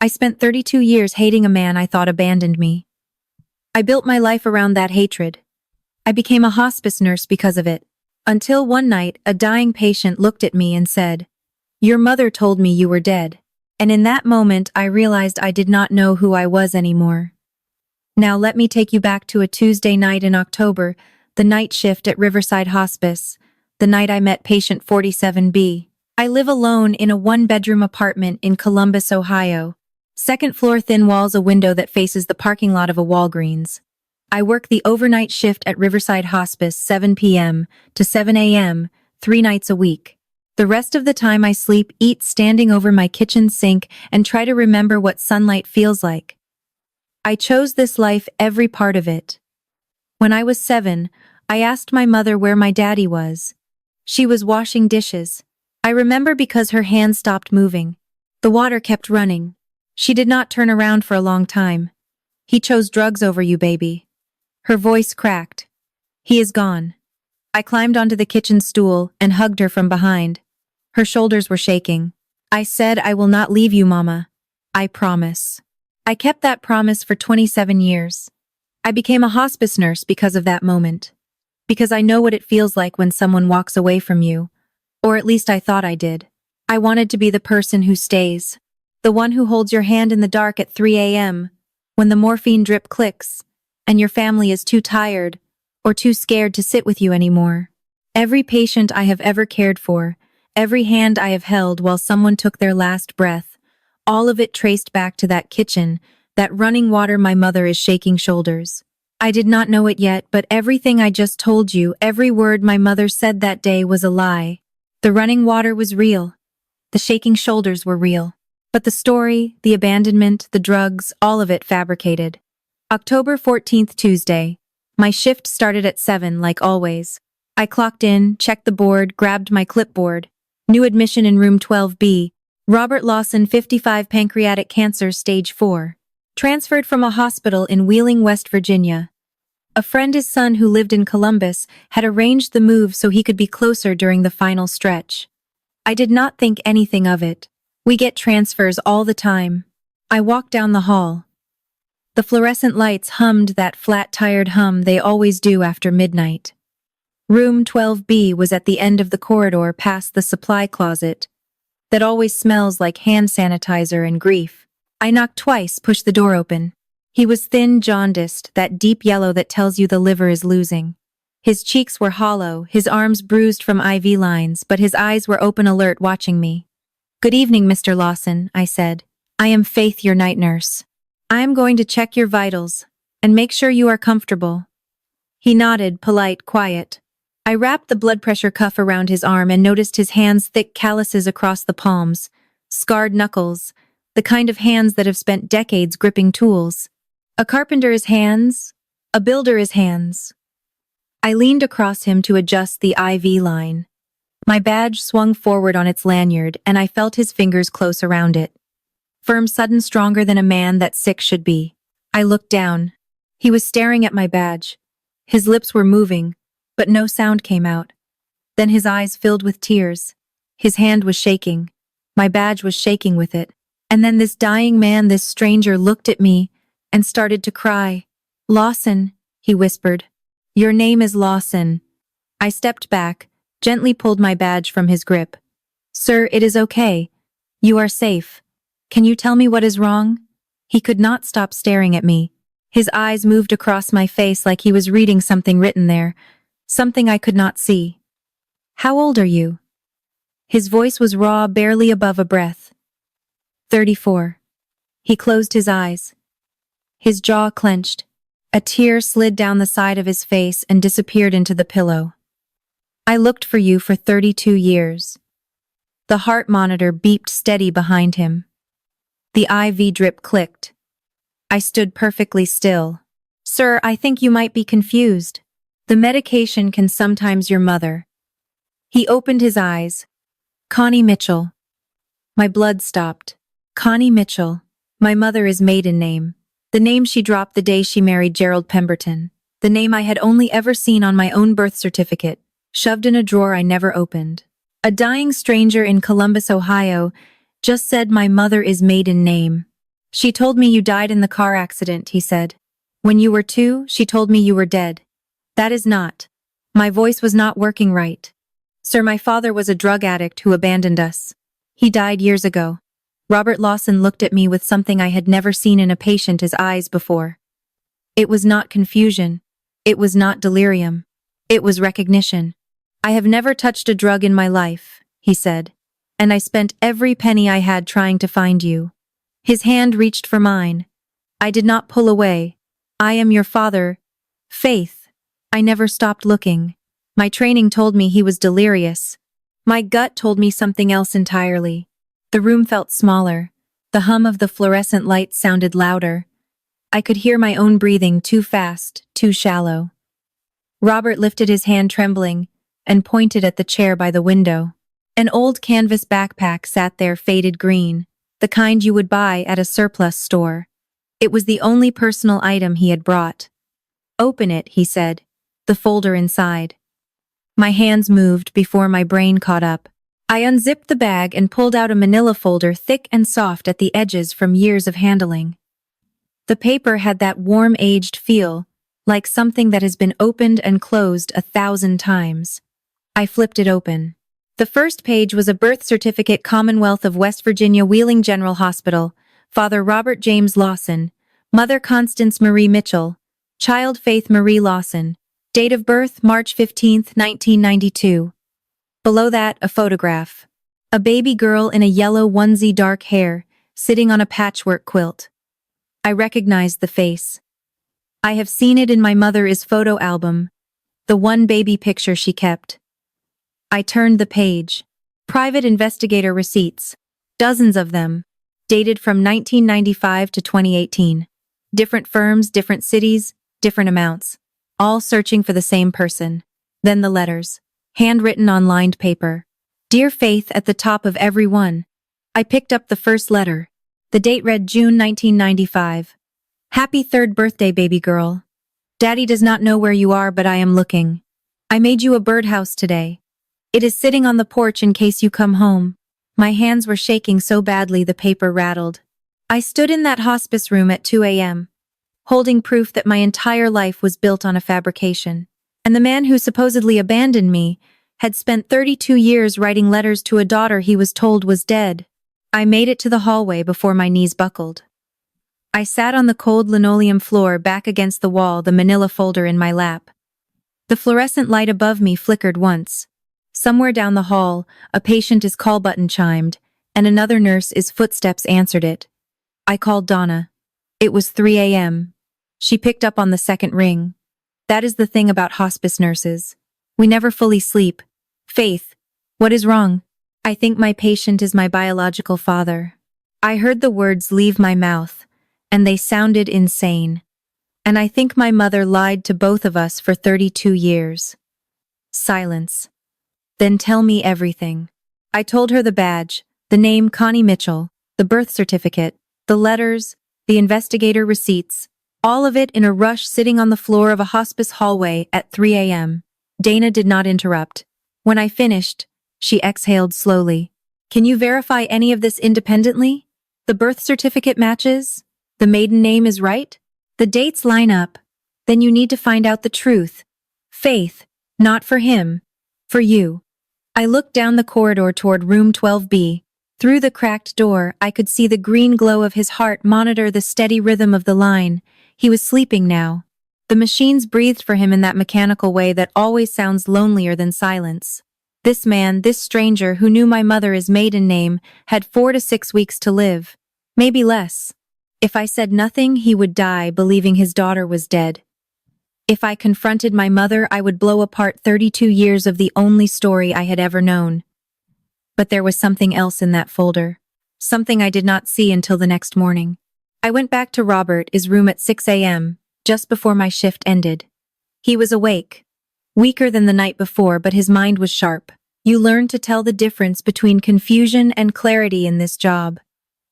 I spent 32 years hating a man I thought abandoned me. I built my life around that hatred. I became a hospice nurse because of it. Until one night, a dying patient looked at me and said, "Your mother told me you were dead." And in that moment, I realized I did not know who I was anymore. Now let me take you back to a Tuesday night in October, the night shift at Riverside Hospice, the night I met patient 47B. I live alone in a one-bedroom apartment in Columbus, Ohio. Second floor, thin walls, a window that faces the parking lot of a Walgreens. I work the overnight shift at Riverside Hospice 7 p.m. to 7 a.m., 3 nights a week. The rest of the time I sleep, eat standing over my kitchen sink, and try to remember what sunlight feels like. I chose this life, every part of it. When I was 7, I asked my mother where my daddy was. She was washing dishes. I remember because her hand stopped moving. The water kept running. She did not turn around for a long time. "He chose drugs over you, baby." Her voice cracked. "He is gone." I climbed onto the kitchen stool and hugged her from behind. Her shoulders were shaking. I said, "I will not leave you, Mama. I promise." I kept that promise for 27 years. I became a hospice nurse because of that moment. Because I know what it feels like when someone walks away from you. Or at least I thought I did. I wanted to be the person who stays. The one who holds your hand in the dark at 3 a.m., when the morphine drip clicks, and your family is too tired or too scared to sit with you anymore. Every patient I have ever cared for, every hand I have held while someone took their last breath, all of it traced back to that kitchen, that running water. My mother is shaking shoulders. I did not know it yet, but everything I just told you, every word my mother said that day was a lie. The running water was real. The shaking shoulders were real. But the story, the abandonment, the drugs, all of it fabricated. October 14th, Tuesday. My shift started at 7, like always. I clocked in, checked the board, grabbed my clipboard. New admission in room 12B. Robert Lawson, 55, pancreatic cancer, stage 4. Transferred from a hospital in Wheeling, West Virginia. A friend, his son who lived in Columbus, had arranged the move so he could be closer during the final stretch. I did not think anything of it. We get transfers all the time. I walked down the hall. The fluorescent lights hummed that flat, tired hum they always do after midnight. Room 12B was at the end of the corridor past the supply closet that always smells like hand sanitizer and grief. I knocked twice, pushed the door open. He was thin, jaundiced, that deep yellow that tells you the liver is losing. His cheeks were hollow, his arms bruised from IV lines, but his eyes were open, alert, watching me. "Good evening, Mr. Lawson," I said. "I am Faith, your night nurse. I am going to check your vitals and make sure you are comfortable." He nodded, polite, quiet. I wrapped the blood pressure cuff around his arm and noticed his hands, thick calluses across the palms, scarred knuckles, the kind of hands that have spent decades gripping tools. A carpenter's hands, a builder's hands. I leaned across him to adjust the IV line. My badge swung forward on its lanyard, and I felt his fingers close around it. Firm, sudden, stronger than a man that sick should be. I looked down. He was staring at my badge. His lips were moving, but no sound came out. Then his eyes filled with tears. His hand was shaking. My badge was shaking with it. And then this dying man, this stranger, looked at me and started to cry. "Lawson," he whispered. "Your name is Lawson." I stepped back, gently pulled my badge from his grip. "Sir, it is okay. You are safe. Can you tell me what is wrong?" He could not stop staring at me. His eyes moved across my face like he was reading something written there, something I could not see. "How old are you?" His voice was raw, barely above a breath. 34. He closed his eyes. His jaw clenched. A tear slid down the side of his face and disappeared into the pillow. "I looked for you for 32 years. The heart monitor beeped steady behind him. The IV drip clicked. I stood perfectly still. "Sir, I think you might be confused. The medication can sometimes your mother." He opened his eyes. "Connie Mitchell." My blood stopped. Connie Mitchell. My mother is maiden name. The name she dropped the day she married Gerald Pemberton. The name I had only ever seen on my own birth certificate, shoved in a drawer I never opened. A dying stranger in Columbus, Ohio, just said my mother is maiden name. She told me you died in the car accident, he said. When you were 2, she told me you were dead. That is not. My voice was not working right. Sir, my father was a drug addict who abandoned us. He died years ago. Robert Lawson looked at me with something I had never seen in a patient's eyes before. It was not confusion. It was not delirium. It was recognition. I have never touched a drug in my life, he said, and I spent every penny I had trying to find you. His hand reached for mine. I did not pull away. I am your father. Faith. I never stopped looking. My training told me he was delirious. My gut told me something else entirely. The room felt smaller. The hum of the fluorescent lights sounded louder. I could hear my own breathing, too fast, too shallow. Robert lifted his hand trembling and pointed at the chair by the window. An old canvas backpack sat there, faded green, the kind you would buy at a surplus store. It was the only personal item he had brought. Open it, he said, the folder inside. My hands moved before my brain caught up. I unzipped the bag and pulled out a manila folder, thick and soft at the edges from years of handling. The paper had that warm, aged feel, like something that has been opened and closed 1,000 times. I flipped it open. The first page was a birth certificate, Commonwealth of West Virginia, Wheeling General Hospital, Father Robert James Lawson, Mother Constance Marie Mitchell, Child Faith Marie Lawson, date of birth March 15, 1992. Below that, a photograph. A baby girl in a yellow onesie, dark hair, sitting on a patchwork quilt. I recognized the face. I have seen it in my mother's photo album, the one baby picture she kept. I turned the page. Private investigator receipts. Dozens of them. Dated from 1995 to 2018. Different firms, different cities, different amounts. All searching for the same person. Then the letters. Handwritten on lined paper. Dear Faith at the top of every one. I picked up the first letter. The date read June 1995. Happy 3rd birthday, baby girl. Daddy does not know where you are, but I am looking. I made you a birdhouse today. It is sitting on the porch in case you come home. My hands were shaking so badly the paper rattled. I stood in that hospice room at 2 a.m., holding proof that my entire life was built on a fabrication. And the man who supposedly abandoned me had spent 32 years writing letters to a daughter he was told was dead. I made it to the hallway before my knees buckled. I sat on the cold linoleum floor, back against the wall, the manila folder in my lap. The fluorescent light above me flickered once. Somewhere down the hall, a patient's call button chimed, and another nurse's footsteps answered it. I called Donna. It was 3 a.m. She picked up on the second ring. That is the thing about hospice nurses. We never fully sleep. Faith, what is wrong? I think my patient is my biological father. I heard the words leave my mouth, and they sounded insane. And I think my mother lied to both of us for 32 years. Silence. Then tell me everything. I told her the badge, the name Connie Mitchell, the birth certificate, the letters, the investigator receipts, all of it in a rush, sitting on the floor of a hospice hallway at 3 a.m. Dana did not interrupt. When I finished, she exhaled slowly. Can you verify any of this independently? The birth certificate matches? The maiden name is right? The dates line up? Then you need to find out the truth. Faith, not for him, for you. I looked down the corridor toward room 12B. Through the cracked door, I could see the green glow of his heart monitor the steady rhythm of the line. He was sleeping now. The machines breathed for him in that mechanical way that always sounds lonelier than silence. This man, this stranger who knew my mother's maiden name, had 4 to 6 weeks to live. Maybe less. If I said nothing, he would die believing his daughter was dead. If I confronted my mother, I would blow apart 32 years of the only story I had ever known. But there was something else in that folder. Something I did not see until the next morning. I went back to Robert's room at 6 a.m., just before my shift ended. He was awake. Weaker than the night before, but his mind was sharp. You learn to tell the difference between confusion and clarity in this job.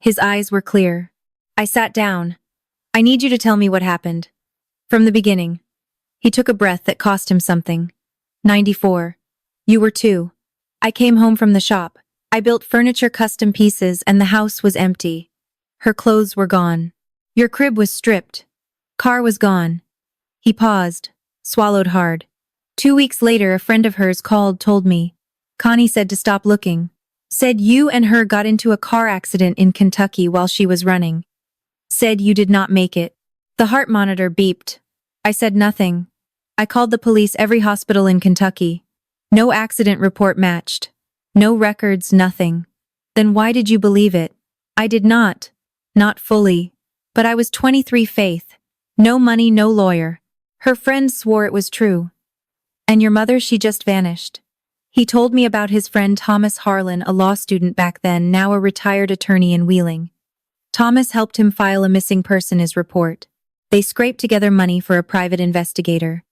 His eyes were clear. I sat down. I need you to tell me what happened. From the beginning. He took a breath that cost him something. 94. You were 2. I came home from the shop. I built furniture, custom pieces, and the house was empty. Her clothes were gone. Your crib was stripped. Car was gone. He paused, swallowed hard. 2 weeks later, a friend of hers told me. Connie said to stop looking. Said you and her got into a car accident in Kentucky while she was running. Said you did not make it. The heart monitor beeped. I said nothing. I called the police, every hospital in Kentucky. No accident report matched. No records, nothing. Then why did you believe it? I did not. Not fully. But I was 23, Faith. No money, no lawyer. Her friends swore it was true. And your mother, she just vanished. He told me about his friend Thomas Harlan, a law student back then, now a retired attorney in Wheeling. Thomas helped him file a missing persons report. They scraped together money for a private investigator.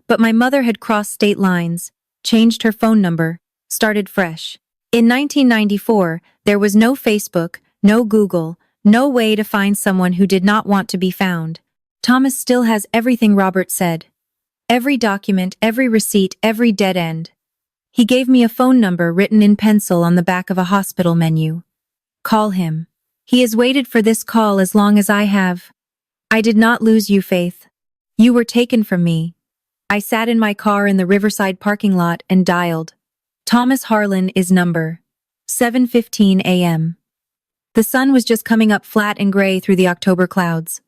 But my mother had crossed state lines, changed her phone number, started fresh. In 1994, there was no Facebook, no Google, no way to find someone who did not want to be found. Thomas still has everything Robert said. Every document, every receipt, every dead end. He gave me a phone number written in pencil on the back of a hospital menu. Call him. He has waited for this call as long as I have. I did not lose you, Faith. You were taken from me. I sat in my car in the Riverside parking lot and dialed. Thomas Harlan is number 7:15 a.m. The sun was just coming up flat and gray through the October clouds.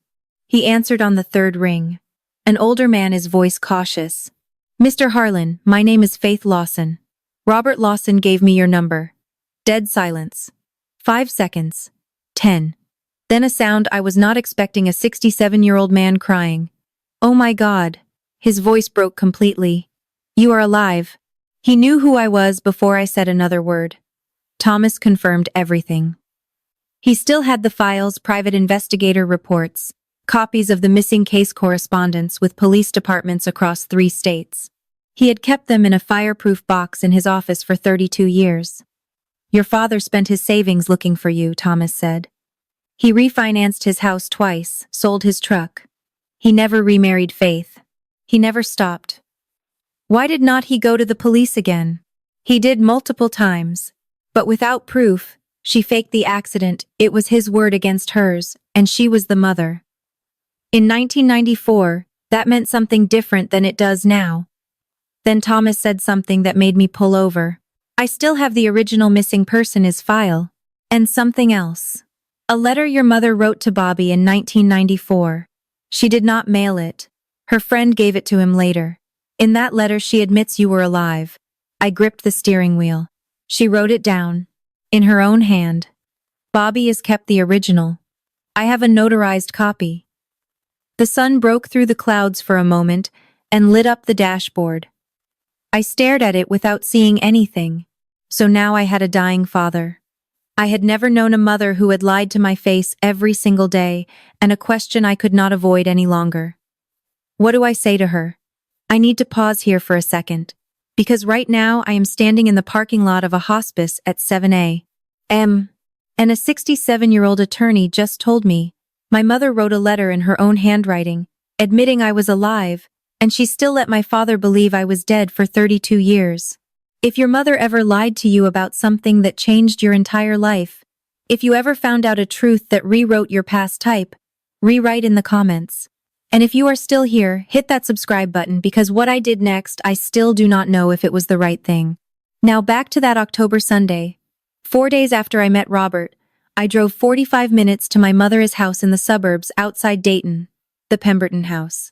He answered on the third ring. An older man, his voice cautious. Mr. Harlan, my name is Faith Lawson. Robert Lawson gave me your number. Dead silence. 5 seconds. 10. Then a sound I was not expecting, a 67-year-old man crying. Oh my God. His voice broke completely. You are alive. He knew who I was before I said another word. Thomas confirmed everything. He still had the files, private investigator reports, copies of the missing case correspondence with police departments across 3 states. He had kept them in a fireproof box in his office for 32 years. Your father spent his savings looking for you, Thomas said. He refinanced his house twice, sold his truck. He never remarried Faith. He never stopped. Why did not he go to the police again? He did multiple times. But without proof, she faked the accident. It was his word against hers, and she was the mother. In 1994, that meant something different than it does now. Then Thomas said something that made me pull over. I still have the original missing persons file. And something else. A letter your mother wrote to Bobby in 1994. She did not mail it. Her friend gave it to him later. In that letter she admits you were alive. I gripped the steering wheel. She wrote it down. In her own hand. Bobby has kept the original. I have a notarized copy. The sun broke through the clouds for a moment and lit up the dashboard. I stared at it without seeing anything. So now I had a dying father. I had never known a mother who had lied to my face every single day, and a question I could not avoid any longer. What do I say to her? I need to pause here for a second, because right now I am standing in the parking lot of a hospice at 7 a.m. And a 67-year-old attorney just told me my mother wrote a letter in her own handwriting, admitting I was alive, and she still let my father believe I was dead for 32 years. If your mother ever lied to you about something that changed your entire life, if you ever found out a truth that rewrote your past, type, rewrite in the comments. And if you are still here, hit that subscribe button, because what I did next, I still do not know if it was the right thing. Now back to that October Sunday. 4 days after I met Robert, I drove 45 minutes to my mother's house in the suburbs outside Dayton, the Pemberton house.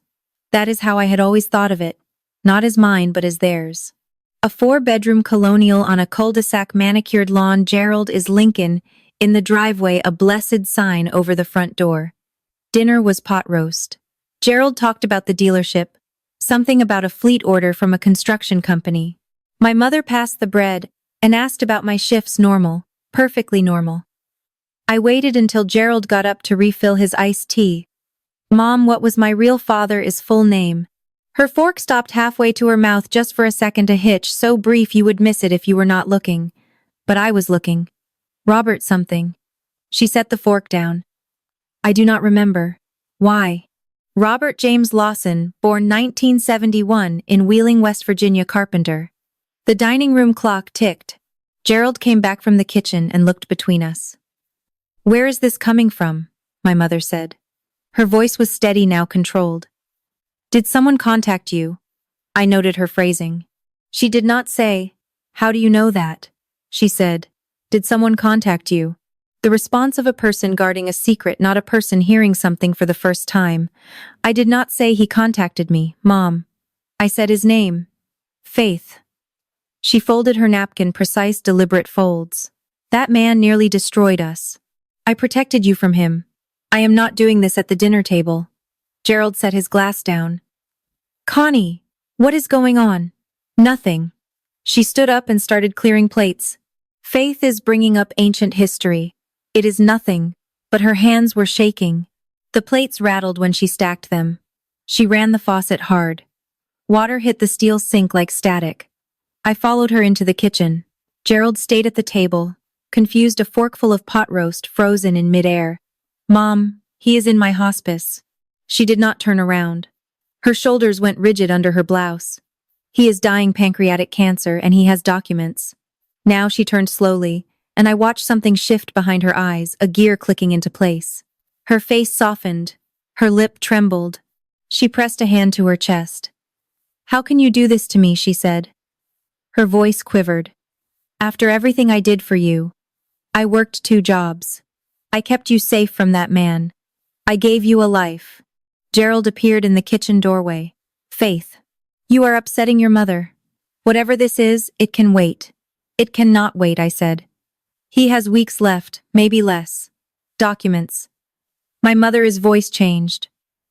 That is how I had always thought of it, not as mine but as theirs. A 4-bedroom colonial on a cul-de-sac, manicured lawn. Gerald is Lincoln, in the driveway, a blessed sign over the front door. Dinner was pot roast. Gerald talked about the dealership, something about a fleet order from a construction company. My mother passed the bread and asked about my shifts. Normal, perfectly normal. I waited until Gerald got up to refill his iced tea. Mom, what was my real father's full name? Her fork stopped halfway to her mouth just for a second, a hitch so brief you would miss it if you were not looking. But I was looking. Robert something. She set the fork down. I do not remember. Why? Robert James Lawson, born 1971 in Wheeling, West Virginia, carpenter. The dining room clock ticked. Gerald came back from the kitchen and looked between us. Where is this coming from? My mother said. Her voice was steady, now controlled. Did someone contact you? I noted her phrasing. She did not say, "How do you know that?" She said, "Did someone contact you?" The response of a person guarding a secret, not a person hearing something for the first time. I did not say he contacted me, Mom. I said his name. Faith. She folded her napkin, precise, deliberate folds. That man nearly destroyed us. I protected you from him. I am not doing this at the dinner table. Gerald set his glass down. Connie, what is going on? Nothing. She stood up and started clearing plates. Faith is bringing up ancient history. It is nothing, but her hands were shaking. The plates rattled when she stacked them. She ran the faucet hard. Water hit the steel sink like static. I followed her into the kitchen. Gerald stayed at the table, confused, a forkful of pot roast frozen in midair. Mom, he is in my hospice. She did not turn around. Her shoulders went rigid under her blouse. He is dying pancreatic cancer and he has documents. Now she turned slowly, and I watched something shift behind her eyes, a gear clicking into place. Her face softened. Her lip trembled. She pressed a hand to her chest. How can you do this to me? She said. Her voice quivered. After everything I did for you, I worked 2 jobs. I kept you safe from that man. I gave you a life. Gerald appeared in the kitchen doorway. Faith, you are upsetting your mother. Whatever this is, it can wait. It cannot wait, I said. He has weeks left, maybe less. Documents. My mother's voice changed.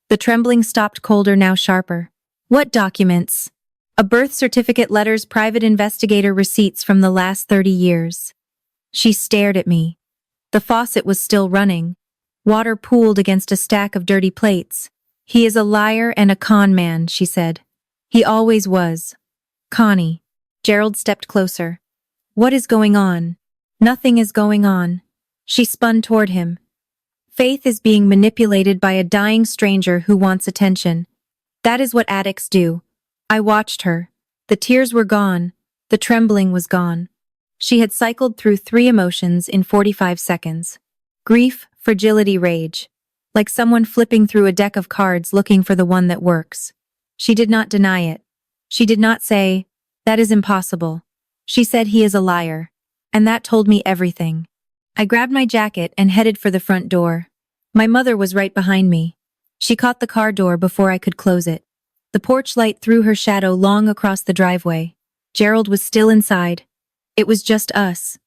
The trembling stopped, colder, now sharper. What documents? A birth certificate, letters, private investigator receipts from the last 30 years. She stared at me. The faucet was still running. Water pooled against a stack of dirty plates. He is a liar and a con man, she said. He always was. Connie. Gerald stepped closer. What is going on? Nothing is going on. She spun toward him. Faith is being manipulated by a dying stranger who wants attention. That is what addicts do. I watched her. The tears were gone. The trembling was gone. She had cycled through 3 emotions in 45 seconds. Grief, fragility, rage. Like someone flipping through a deck of cards looking for the one that works. She did not deny it. She did not say, "That is impossible." She said, "He is a liar." And that told me everything. I grabbed my jacket and headed for the front door. My mother was right behind me. She caught the car door before I could close it. The porch light threw her shadow long across the driveway. Gerald was still inside. It was just us.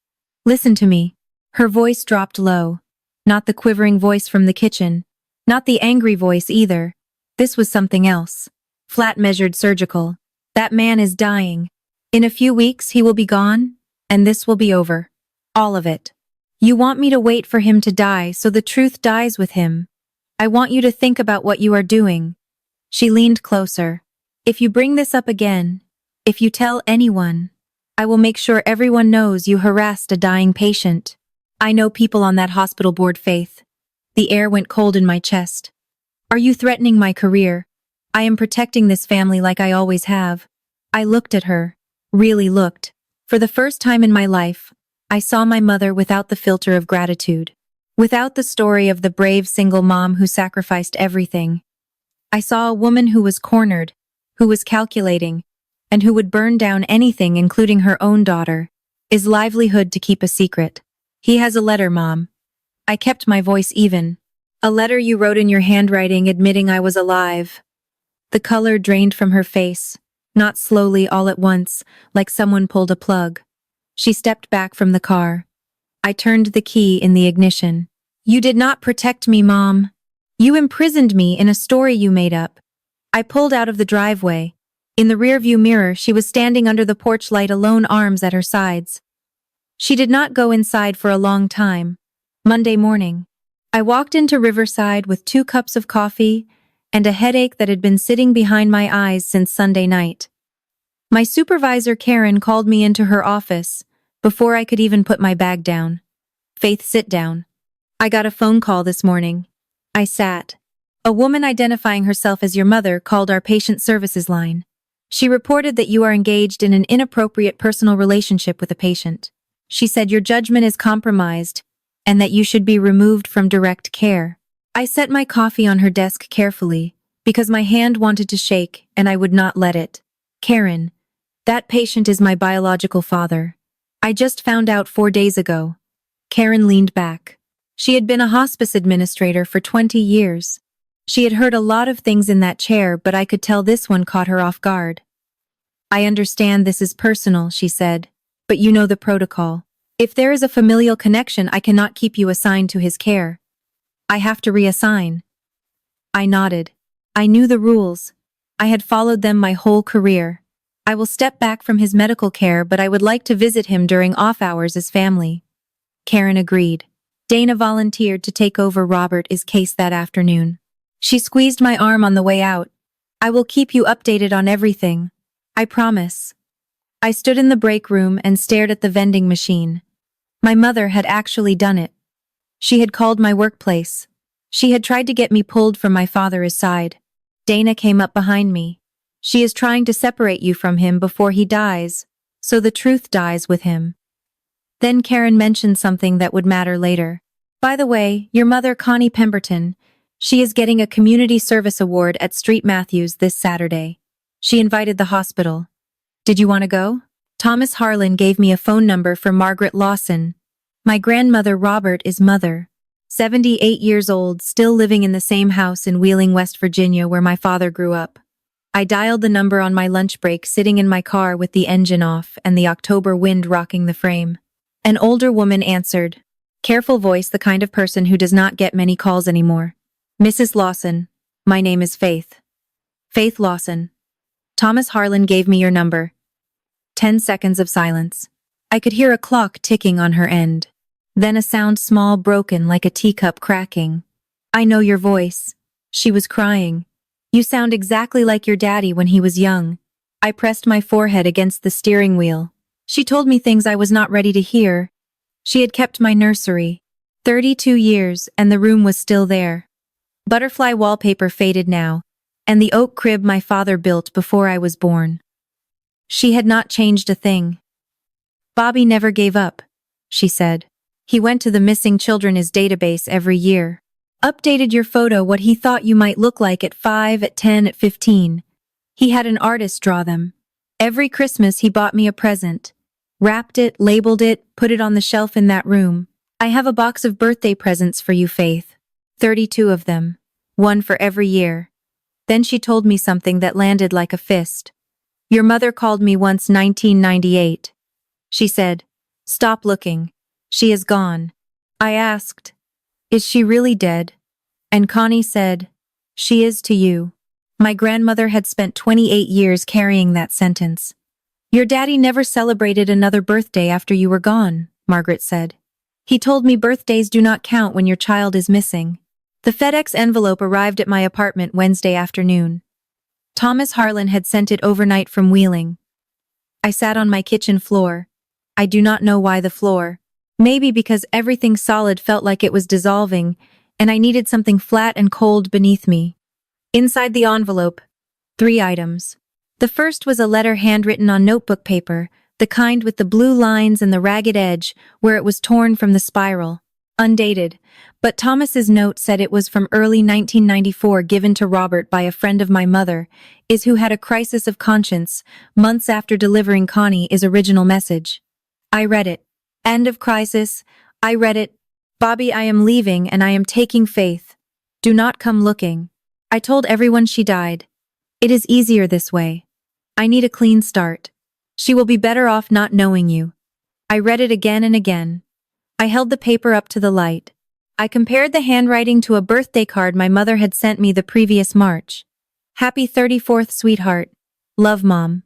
Listen to me. Her voice dropped low. Not the quivering voice from the kitchen. Not the angry voice either. This was something else. Flat, measured, surgical. That man is dying. In a few weeks he will be gone, and this will be over. All of it. You want me to wait for him to die so the truth dies with him. I want you to think about what you are doing. She leaned closer. If you bring this up again, if you tell anyone, I will make sure everyone knows you harassed a dying patient. I know people on that hospital board, Faith. The air went cold in my chest. Are you threatening my career? I am protecting this family like I always have. I looked at her. Really looked. For the first time in my life, I saw my mother without the filter of gratitude. Without the story of the brave single mom who sacrificed everything. I saw a woman who was cornered, who was calculating, and who would burn down anything, including her own daughter, his livelihood, to keep a secret. He has a letter, Mom. I kept my voice even. A letter you wrote in your handwriting admitting I was alive. The color drained from her face, not slowly, all at once, like someone pulled a plug. She stepped back from the car. I turned the key in the ignition. You did not protect me, Mom. You imprisoned me in a story you made up. I pulled out of the driveway. In the rearview mirror, she was standing under the porch light alone, arms at her sides. She did not go inside for a long time. Monday morning, I walked into Riverside with 2 cups of coffee and a headache that had been sitting behind my eyes since Sunday night. My supervisor, Karen, called me into her office before I could even put my bag down. Faith, sit down. I got a phone call this morning. I sat. A woman identifying herself as your mother called our patient services line. She reported that you are engaged in an inappropriate personal relationship with a patient. She said your judgment is compromised and that you should be removed from direct care. I set my coffee on her desk carefully, because my hand wanted to shake and I would not let it. Karen, that patient is my biological father. I just found out 4 days ago. Karen leaned back. She had been a hospice administrator for 20 years. She had heard a lot of things in that chair, but I could tell this one caught her off guard. I understand this is personal, she said, but you know the protocol. If there is a familial connection, I cannot keep you assigned to his care. I have to reassign. I nodded. I knew the rules. I had followed them my whole career. I will step back from his medical care, but I would like to visit him during off hours as family. Karen agreed. Dana volunteered to take over Robert's case that afternoon. She squeezed my arm on the way out. I will keep you updated on everything. I promise. I stood in the break room and stared at the vending machine. My mother had actually done it. She had called my workplace. She had tried to get me pulled from my father's side. Dana came up behind me. She is trying to separate you from him before he dies, so the truth dies with him. Then Karen mentioned something that would matter later. By the way, your mother, Connie Pemberton, she is getting a community service award at Street Matthews this Saturday. She invited the hospital. Did you want to go? Thomas Harlan gave me a phone number for Margaret Lawson. My grandmother Robert is mother. 78 years old, still living in the same house in Wheeling, West Virginia, where my father grew up. I dialed the number on my lunch break, sitting in my car with the engine off and the October wind rocking the frame. An older woman answered. Careful voice, the kind of person who does not get many calls anymore. Mrs. Lawson, my name is Faith. Faith Lawson. Thomas Harlan gave me your number. 10 seconds of silence. I could hear a clock ticking on her end. Then a sound small, broken, like a teacup cracking. I know your voice. She was crying. You sound exactly like your daddy when he was young. I pressed my forehead against the steering wheel. She told me things I was not ready to hear. She had kept my nursery. 32 years, and the room was still there. Butterfly wallpaper faded now, and the oak crib my father built before I was born. She had not changed a thing. Bobby never gave up, she said. He went to the missing children's database every year. Updated your photo what he thought you might look like at 5, at 10, at 15. He had an artist draw them. Every Christmas he bought me a present. Wrapped it, labeled it, put it on the shelf in that room. I have a box of birthday presents for you, Faith. 32 of them. One for every year. Then she told me something that landed like a fist. Your mother called me once 1998. She said, stop looking. She is gone. I asked, is she really dead? And Connie said, she is to you. My grandmother had spent 28 years carrying that sentence. Your daddy never celebrated another birthday after you were gone, Margaret said. He told me birthdays do not count when your child is missing. The FedEx envelope arrived at my apartment Wednesday afternoon. Thomas Harlan had sent it overnight from Wheeling. I sat on my kitchen floor. I do not know why the floor. Maybe because everything solid felt like it was dissolving, and I needed something flat and cold beneath me. Inside the envelope, 3 items. The first was a letter handwritten on notebook paper, the kind with the blue lines and the ragged edge where it was torn from the spiral. Undated, but Thomas's note said it was from early 1994, given to Robert by a friend of my mother, who had a crisis of conscience, months after delivering Connie's original message. I read it. End of crisis. I read it. Bobby, I am leaving and I am taking Faith. Do not come looking. I told everyone she died. It is easier this way. I need a clean start. She will be better off not knowing you. I read it again and again. I held the paper up to the light. I compared the handwriting to a birthday card my mother had sent me the previous March. Happy 34th, sweetheart. Love, Mom.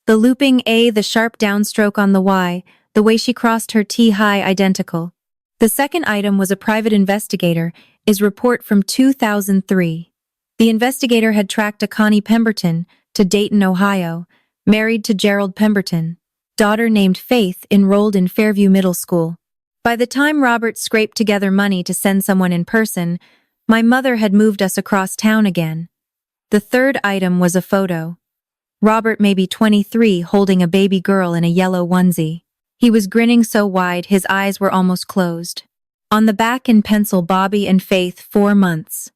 The looping A, the sharp downstroke on the Y, the way she crossed her T high identical. The second item was a private investigator, report from 2003. The investigator had tracked a Connie Pemberton to Dayton, Ohio, married to Gerald Pemberton. Daughter named Faith enrolled in Fairview Middle School. By the time Robert scraped together money to send someone in person, my mother had moved us across town again. The third item was a photo. Robert, maybe 23, holding a baby girl in a yellow onesie. He was grinning so wide his eyes were almost closed. On the back in pencil, Bobby and Faith, 4 months.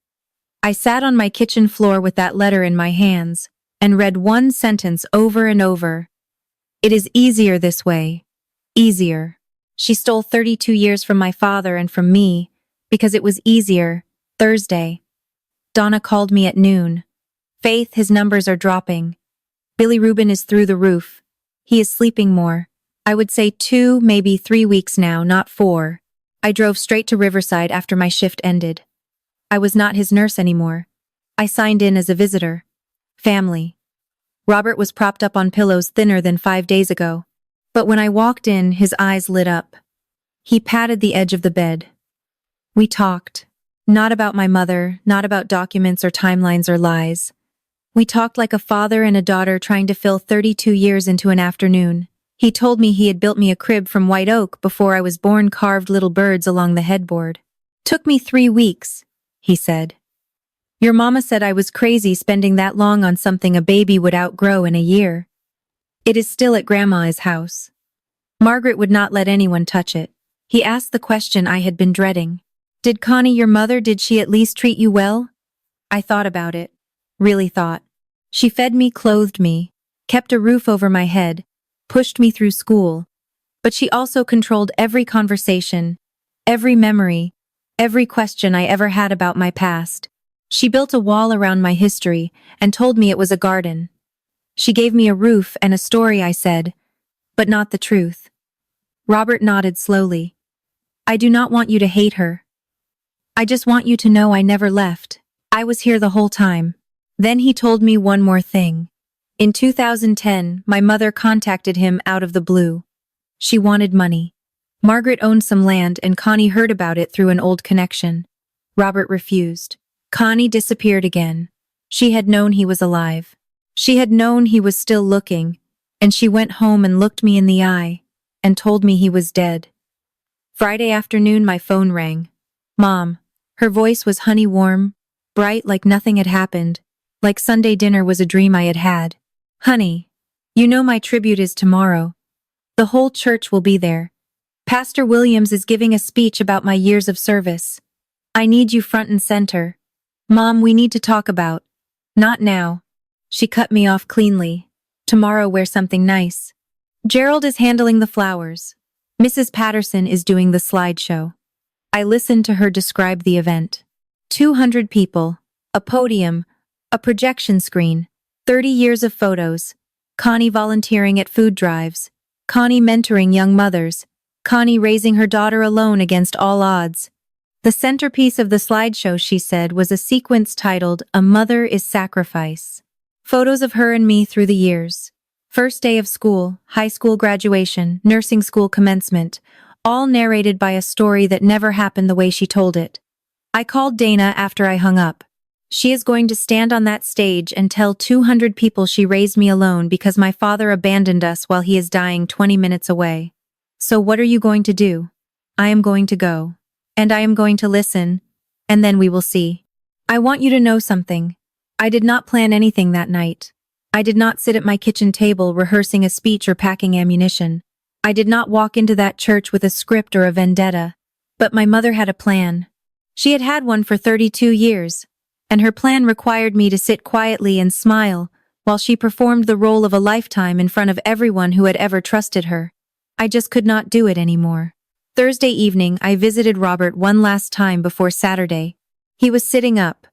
I sat on my kitchen floor with that letter in my hands and read one sentence over and over. It is easier this way. Easier. She stole 32 years from my father and from me because it was easier. Thursday. Donna called me at noon. Faith, his numbers are dropping. Billy Rubin is through the roof. He is sleeping more. I would say 2, maybe 3 weeks now, not 4. I drove straight to Riverside after my shift ended. I was not his nurse anymore. I signed in as a visitor. Family. Robert was propped up on pillows thinner than 5 days ago. But when I walked in, his eyes lit up. He patted the edge of the bed. We talked. Not about my mother, not about documents or timelines or lies. We talked like a father and a daughter trying to fill 32 years into an afternoon. He told me he had built me a crib from white oak before I was born, carved little birds along the headboard. Took me 3 weeks, he said. Your mama said I was crazy spending that long on something a baby would outgrow in a year. It is still at Grandma's house. Margaret would not let anyone touch it. He asked the question I had been dreading. Did Connie, your mother, did she at least treat you well? I thought about it. Really thought. She fed me, clothed me, kept a roof over my head, pushed me through school. But she also controlled every conversation, every memory, every question I ever had about my past. She built a wall around my history and told me it was a garden. She gave me a roof and a story, I said, but not the truth. Robert nodded slowly. I do not want you to hate her. I just want you to know I never left. I was here the whole time. Then he told me one more thing. In 2010, my mother contacted him out of the blue. She wanted money. Margaret owned some land and Connie heard about it through an old connection. Robert refused. Connie disappeared again. She had known he was alive. She had known he was still looking, and she went home and looked me in the eye and told me he was dead. Friday afternoon my phone rang. Mom. Her voice was honey warm, bright like nothing had happened, like Sunday dinner was a dream I had had. Honey, you know my tribute is tomorrow. The whole church will be there. Pastor Williams is giving a speech about my years of service. I need you front and center. Mom, we need to talk about. Not now. She cut me off cleanly. Tomorrow wear something nice. Gerald is handling the flowers. Mrs. Patterson is doing the slideshow. I listened to her describe the event. 200 people, a podium, a projection screen, 30 years of photos, Connie volunteering at food drives, Connie mentoring young mothers, Connie raising her daughter alone against all odds. The centerpiece of the slideshow, she said, was a sequence titled A Mother is Sacrifice. Photos of her and me through the years. First day of school, high school graduation, nursing school commencement, all narrated by a story that never happened the way she told it. I called Dana after I hung up. She is going to stand on that stage and tell 200 people she raised me alone because my father abandoned us while he is dying 20 minutes away. So what are you going to do? I am going to go. And I am going to listen, and then we will see. I want you to know something. I did not plan anything that night. I did not sit at my kitchen table rehearsing a speech or packing ammunition. I did not walk into that church with a script or a vendetta. But my mother had a plan. She had had one for 32 years, and her plan required me to sit quietly and smile while she performed the role of a lifetime in front of everyone who had ever trusted her. I just could not do it anymore. Thursday evening, I visited Robert one last time before Saturday. He was sitting up.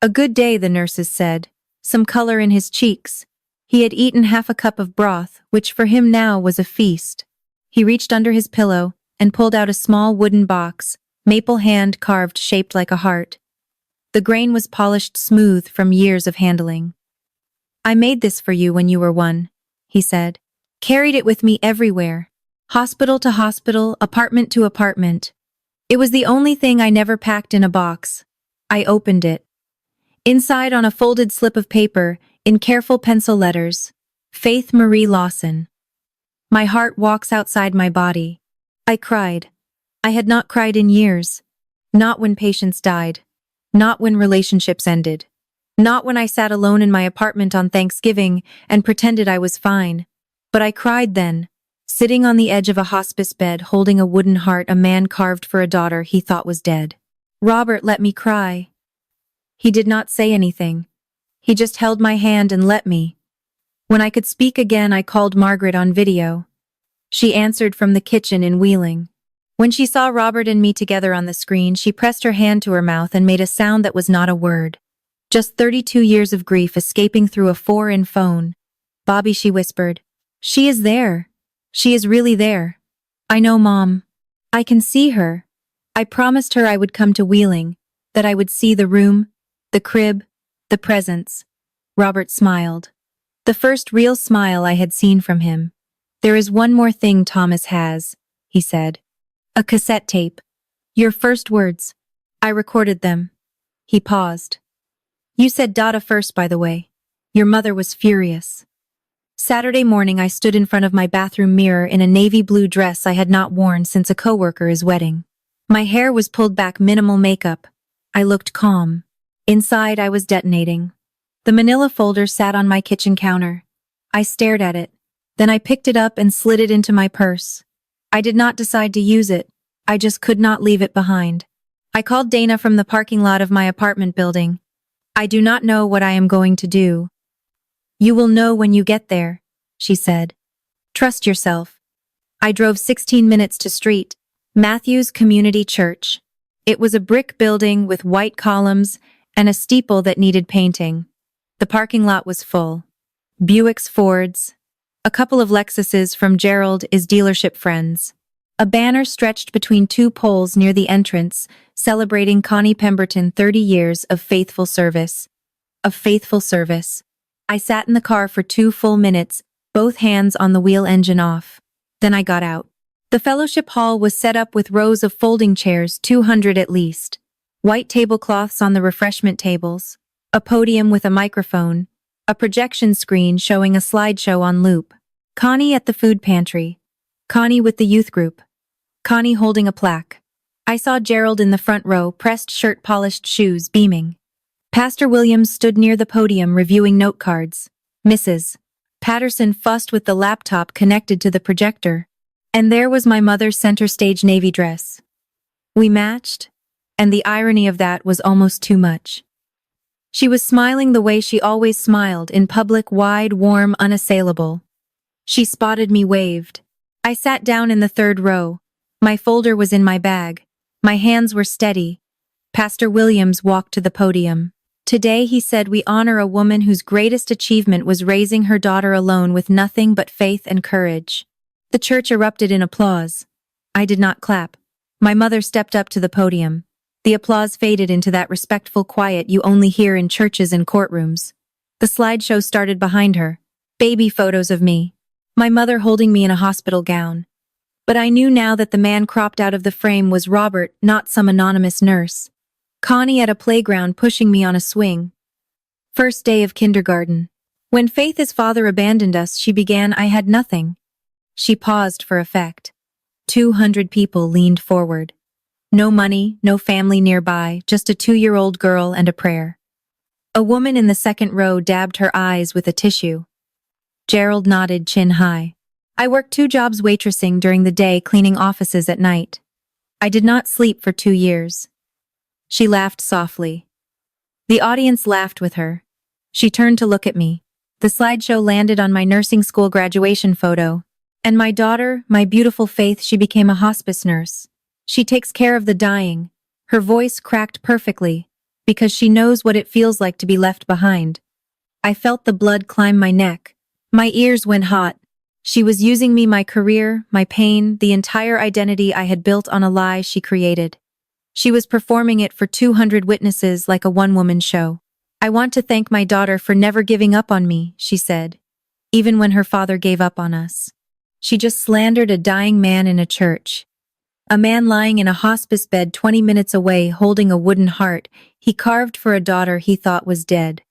A good day, the nurses said. Some color in his cheeks. He had eaten half a cup of broth, which for him now was a feast. He reached under his pillow and pulled out a small wooden box, maple hand carved shaped like a heart. The grain was polished smooth from years of handling. I made this for you when you were 1, he said. Carried it with me everywhere. Hospital to hospital, apartment to apartment. It was the only thing I never packed in a box. I opened it. Inside, on a folded slip of paper, in careful pencil letters, Faith Marie Lawson. My heart walks outside my body. I cried. I had not cried in years. Not when patients died. Not when relationships ended. Not when I sat alone in my apartment on Thanksgiving and pretended I was fine. But I cried then. Sitting on the edge of a hospice bed, holding a wooden heart a man carved for a daughter he thought was dead. Robert let me cry. He did not say anything. He just held my hand and let me. When I could speak again, I called Margaret on video. She answered from the kitchen in Wheeling. When she saw Robert and me together on the screen, she pressed her hand to her mouth and made a sound that was not a word. Just 32 years of grief escaping through a 4-in phone. Bobby, she whispered. She is there. She is really there. I know, Mom. I can see her. I promised her I would come to Wheeling, that I would see the room, the crib, the presents. Robert smiled. The first real smile I had seen from him. There is one more thing Thomas has, he said. A cassette tape. Your first words. I recorded them. He paused. You said Dada first, by the way. Your mother was furious. Saturday morning I stood in front of my bathroom mirror in a navy blue dress I had not worn since a coworker's wedding. My hair was pulled back, minimal makeup. I looked calm. Inside I was detonating. The manila folder sat on my kitchen counter. I stared at it. Then I picked it up and slid it into my purse. I did not decide to use it. I just could not leave it behind. I called Dana from the parking lot of my apartment building. I do not know what I am going to do. You will know when you get there, she said. Trust yourself. I drove 16 minutes to Street Matthews Community Church. It was a brick building with white columns and a steeple that needed painting. The parking lot was full. Buicks, Fords, a couple of Lexuses from Gerald is dealership friends. A banner stretched between two poles near the entrance, celebrating Connie Pemberton 30 years of faithful service. Of faithful service. I sat in the car for 2 full minutes, both hands on the wheel, engine off. Then I got out. The fellowship hall was set up with rows of folding chairs, 200 at least. White tablecloths on the refreshment tables. A podium with a microphone. A projection screen showing a slideshow on loop. Connie at the food pantry. Connie with the youth group. Connie holding a plaque. I saw Gerald in the front row, pressed shirt, polished shoes, beaming. Pastor Williams stood near the podium reviewing note cards. Mrs. Patterson fussed with the laptop connected to the projector. And there was my mother's center stage navy dress. We matched, and the irony of that was almost too much. She was smiling the way she always smiled, in public, wide, warm, unassailable. She spotted me, waved. I sat down in the 3rd row. My folder was in my bag. My hands were steady. Pastor Williams walked to the podium. Today, he said, we honor a woman whose greatest achievement was raising her daughter alone with nothing but faith and courage. The church erupted in applause. I did not clap. My mother stepped up to the podium. The applause faded into that respectful quiet you only hear in churches and courtrooms. The slideshow started behind her. Baby photos of me. My mother holding me in a hospital gown. But I knew now that the man cropped out of the frame was Robert, not some anonymous nurse. Connie at a playground pushing me on a swing. First day of kindergarten. When Faith's father abandoned us, she began, I had nothing. She paused for effect. 200 people leaned forward. No money, no family nearby, just a 2-year-old girl and a prayer. A woman in the 2nd row dabbed her eyes with a tissue. Gerald nodded, chin high. I worked 2 jobs waitressing during the day, cleaning offices at night. I did not sleep for 2 years. She laughed softly. The audience laughed with her. She turned to look at me. The slideshow landed on my nursing school graduation photo. And my daughter, my beautiful Faith, she became a hospice nurse. She takes care of the dying. Her voice cracked perfectly, because she knows what it feels like to be left behind. I felt the blood climb my neck. My ears went hot. She was using me, my career, my pain, the entire identity I had built on a lie she created. She was performing it for 200 witnesses like a one-woman show. I want to thank my daughter for never giving up on me, she said, even when her father gave up on us. She just slandered a dying man in a church. A man lying in a hospice bed 20 minutes away holding a wooden heart he carved for a daughter he thought was dead.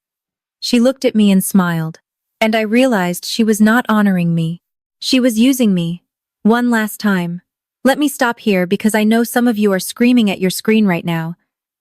She looked at me and smiled, and I realized she was not honoring me. She was using me. One last time. Let me stop here because I know some of you are screaming at your screen right now.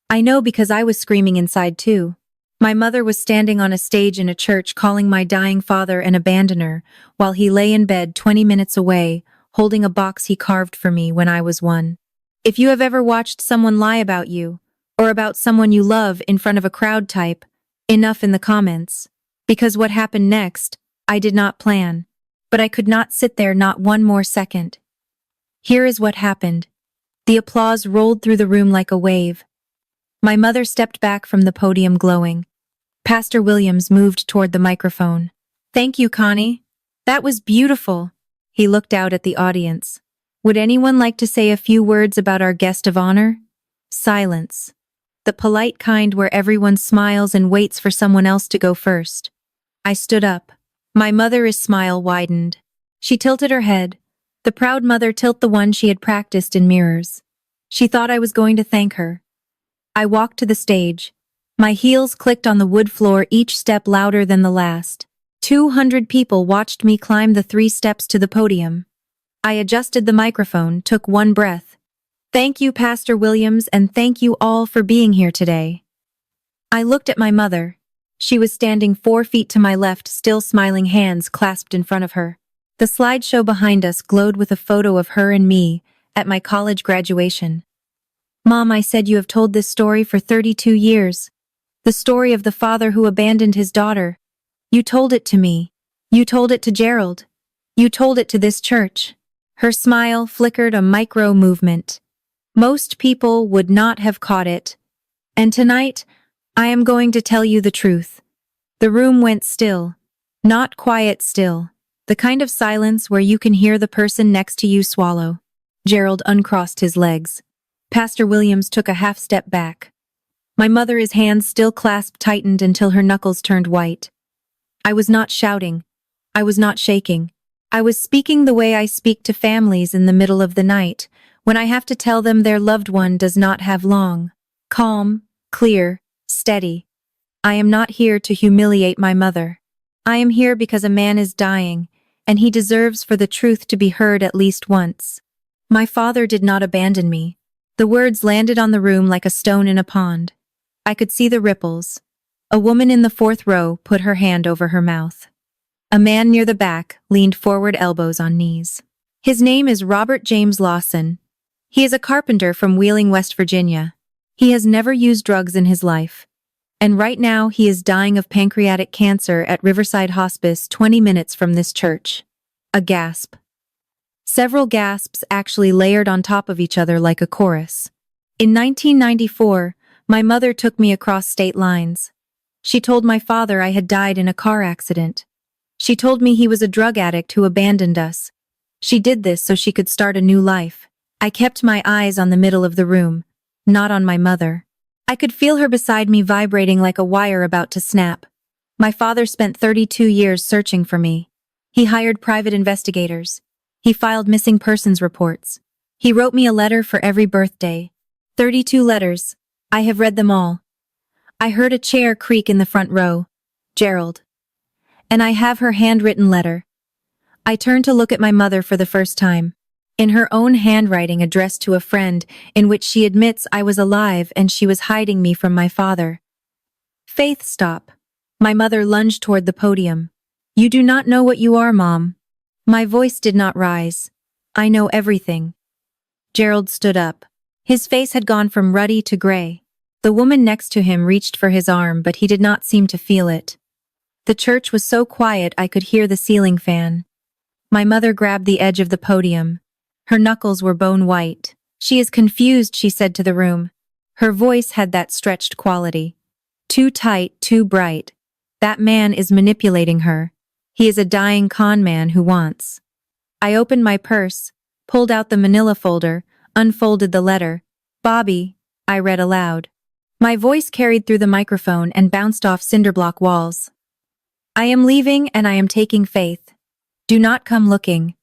I know because I was screaming inside too. My mother was standing on a stage in a church calling my dying father an abandoner while he lay in bed 20 minutes away, holding a box he carved for me when I was one. If you have ever watched someone lie about you, or about someone you love in front of a crowd, type enough in the comments. Because what happened next, I did not plan. But I could not sit there not one more second. Here is what happened. The applause rolled through the room like a wave. My mother stepped back from the podium glowing. Pastor Williams moved toward the microphone. Thank you, Connie. That was beautiful. He looked out at the audience. Would anyone like to say a few words about our guest of honor? Silence. The polite kind where everyone smiles and waits for someone else to go first. I stood up. My mother's smile widened. She tilted her head. The proud mother tilt the one she had practiced in mirrors. She thought I was going to thank her. I walked to the stage. My heels clicked on the wood floor, each step louder than the last. 200 people watched me climb the 3 steps to the podium. I adjusted the microphone, took one breath. Thank you, Pastor Williams, and thank you all for being here today. I looked at my mother. She was standing 4 feet to my left, still smiling, hands clasped in front of her. The slideshow behind us glowed with a photo of her and me at my college graduation. Mom, I said you have told this story for 32 years. The story of the father who abandoned his daughter. You told it to me. You told it to Gerald. You told it to this church. Her smile flickered a micro movement. Most people would not have caught it. And tonight, I am going to tell you the truth. The room went still. Not quiet still. The kind of silence where you can hear the person next to you swallow. Gerald uncrossed his legs. Pastor Williams took a half step back. My mother's hands still clasped tightened until her knuckles turned white. I was not shouting. I was not shaking. I was speaking the way I speak to families in the middle of the night, when I have to tell them their loved one does not have long. Calm, clear, steady. I am not here to humiliate my mother. I am here because a man is dying, and he deserves for the truth to be heard at least once. My father did not abandon me. The words landed on the room like a stone in a pond. I could see the ripples. A woman in the 4th row put her hand over her mouth. A man near the back leaned forward, elbows on knees. His name is Robert James Lawson. He is a carpenter from Wheeling, West Virginia. He has never used drugs in his life. And right now he is dying of pancreatic cancer at Riverside Hospice 20 minutes from this church. A gasp. Several gasps actually layered on top of each other like a chorus. In 1994, my mother took me across state lines. She told my father I had died in a car accident. She told me he was a drug addict who abandoned us. She did this so she could start a new life. I kept my eyes on the middle of the room, not on my mother. I could feel her beside me, vibrating like a wire about to snap. My father spent 32 years searching for me. He hired private investigators. He filed missing persons reports. He wrote me a letter for every birthday. 32 letters. I have read them all. I heard a chair creak in the front row. Gerald. And I have her handwritten letter. I turned to look at my mother for the first time. In her own handwriting, addressed to a friend, in which she admits I was alive and she was hiding me from my father. Faith, stop. My mother lunged toward the podium. You do not know what you are, Mom. My voice did not rise. I know everything. Gerald stood up. His face had gone from ruddy to gray. The woman next to him reached for his arm, but he did not seem to feel it. The church was so quiet I could hear the ceiling fan. My mother grabbed the edge of the podium. Her knuckles were bone white. She is confused, she said to the room. Her voice had that stretched quality. Too tight, too bright. That man is manipulating her. He is a dying con man who wants. I opened my purse, pulled out the manila folder, unfolded the letter. Bobby, I read aloud. My voice carried through the microphone and bounced off cinderblock walls. I am leaving and I am taking Faith. Do not come looking.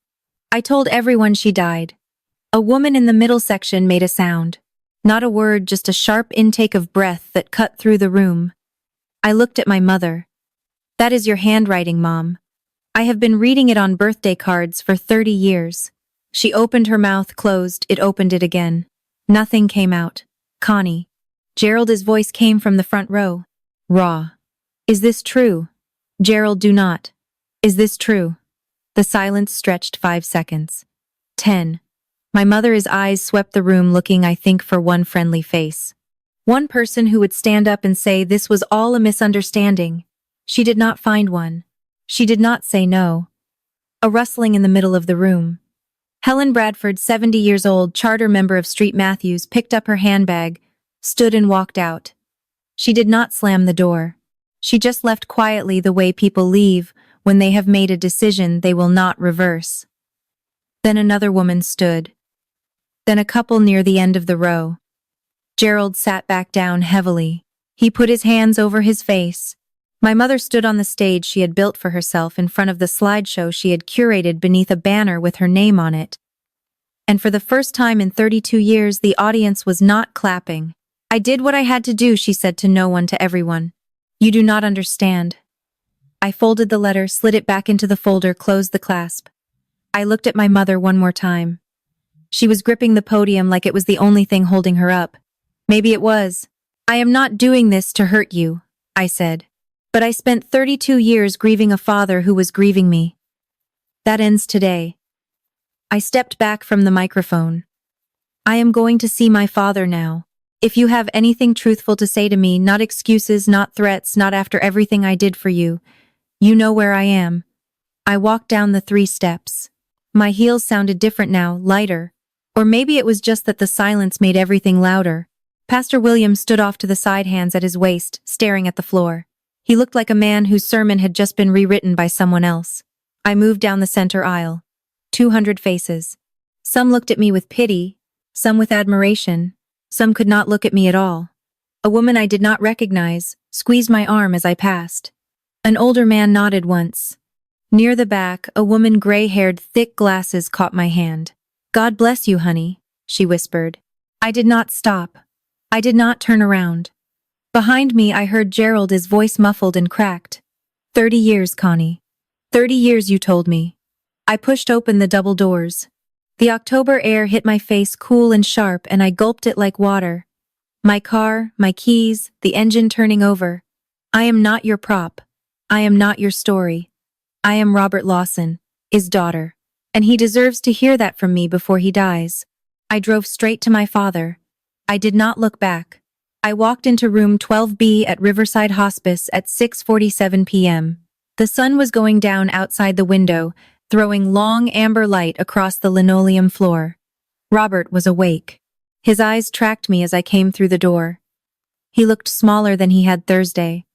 I told everyone she died. A woman in the middle section made a sound. Not a word, just a sharp intake of breath that cut through the room. I looked at my mother. That is your handwriting, Mom. I have been reading it on birthday cards for 30 years. She opened her mouth, closed, it opened it again. Nothing came out. Connie. Gerald's voice came from the front row. Raw. Is this true? Gerald, do not. Is this true? The silence stretched 5 seconds. 10. My mother's eyes swept the room looking, I think, for one friendly face. One person who would stand up and say this was all a misunderstanding. She did not find one. She did not say no. A rustling in the middle of the room. Helen Bradford, 70 years old, charter member of Street Matthews, picked up her handbag, stood and walked out. She did not slam the door. She just left quietly, the way people leave when they have made a decision they will not reverse. Then another woman stood. Then a couple near the end of the row. Gerald sat back down heavily. He put his hands over his face. My mother stood on the stage she had built for herself in front of the slideshow she had curated beneath a banner with her name on it. And for the first time in 32 years, the audience was not clapping. I did what I had to do, she said to no one, to everyone. You do not understand. I folded the letter, slid it back into the folder, closed the clasp. I looked at my mother one more time. She was gripping the podium like it was the only thing holding her up. Maybe it was. I am not doing this to hurt you, I said. But I spent 32 years grieving a father who was grieving me. That ends today. I stepped back from the microphone. I am going to see my father now. If you have anything truthful to say to me, not excuses, not threats, not after everything I did for you, you know where I am. I walked down the 3 steps. My heels sounded different now, lighter. Or maybe it was just that the silence made everything louder. Pastor William stood off to the side, hands at his waist, staring at the floor. He looked like a man whose sermon had just been rewritten by someone else. I moved down the center aisle. 200 faces. Some looked at me with pity, some with admiration, some could not look at me at all. A woman I did not recognize squeezed my arm as I passed. An older man nodded once. Near the back, a woman, gray-haired, thick glasses, caught my hand. God bless you, honey, she whispered. I did not stop. I did not turn around. Behind me, I heard Gerald, his voice muffled and cracked. 30 years, Connie. 30 years, you told me. I pushed open the double doors. The October air hit my face, cool and sharp, and I gulped it like water. My car, my keys, the engine turning over. I am not your prop. I am not your story. I am Robert Lawson, his daughter. And he deserves to hear that from me before he dies. I drove straight to my father. I did not look back. I walked into room 12B at Riverside Hospice at 6:47 p.m. The sun was going down outside the window, throwing long amber light across the linoleum floor. Robert was awake. His eyes tracked me as I came through the door. He looked smaller than he had Thursday.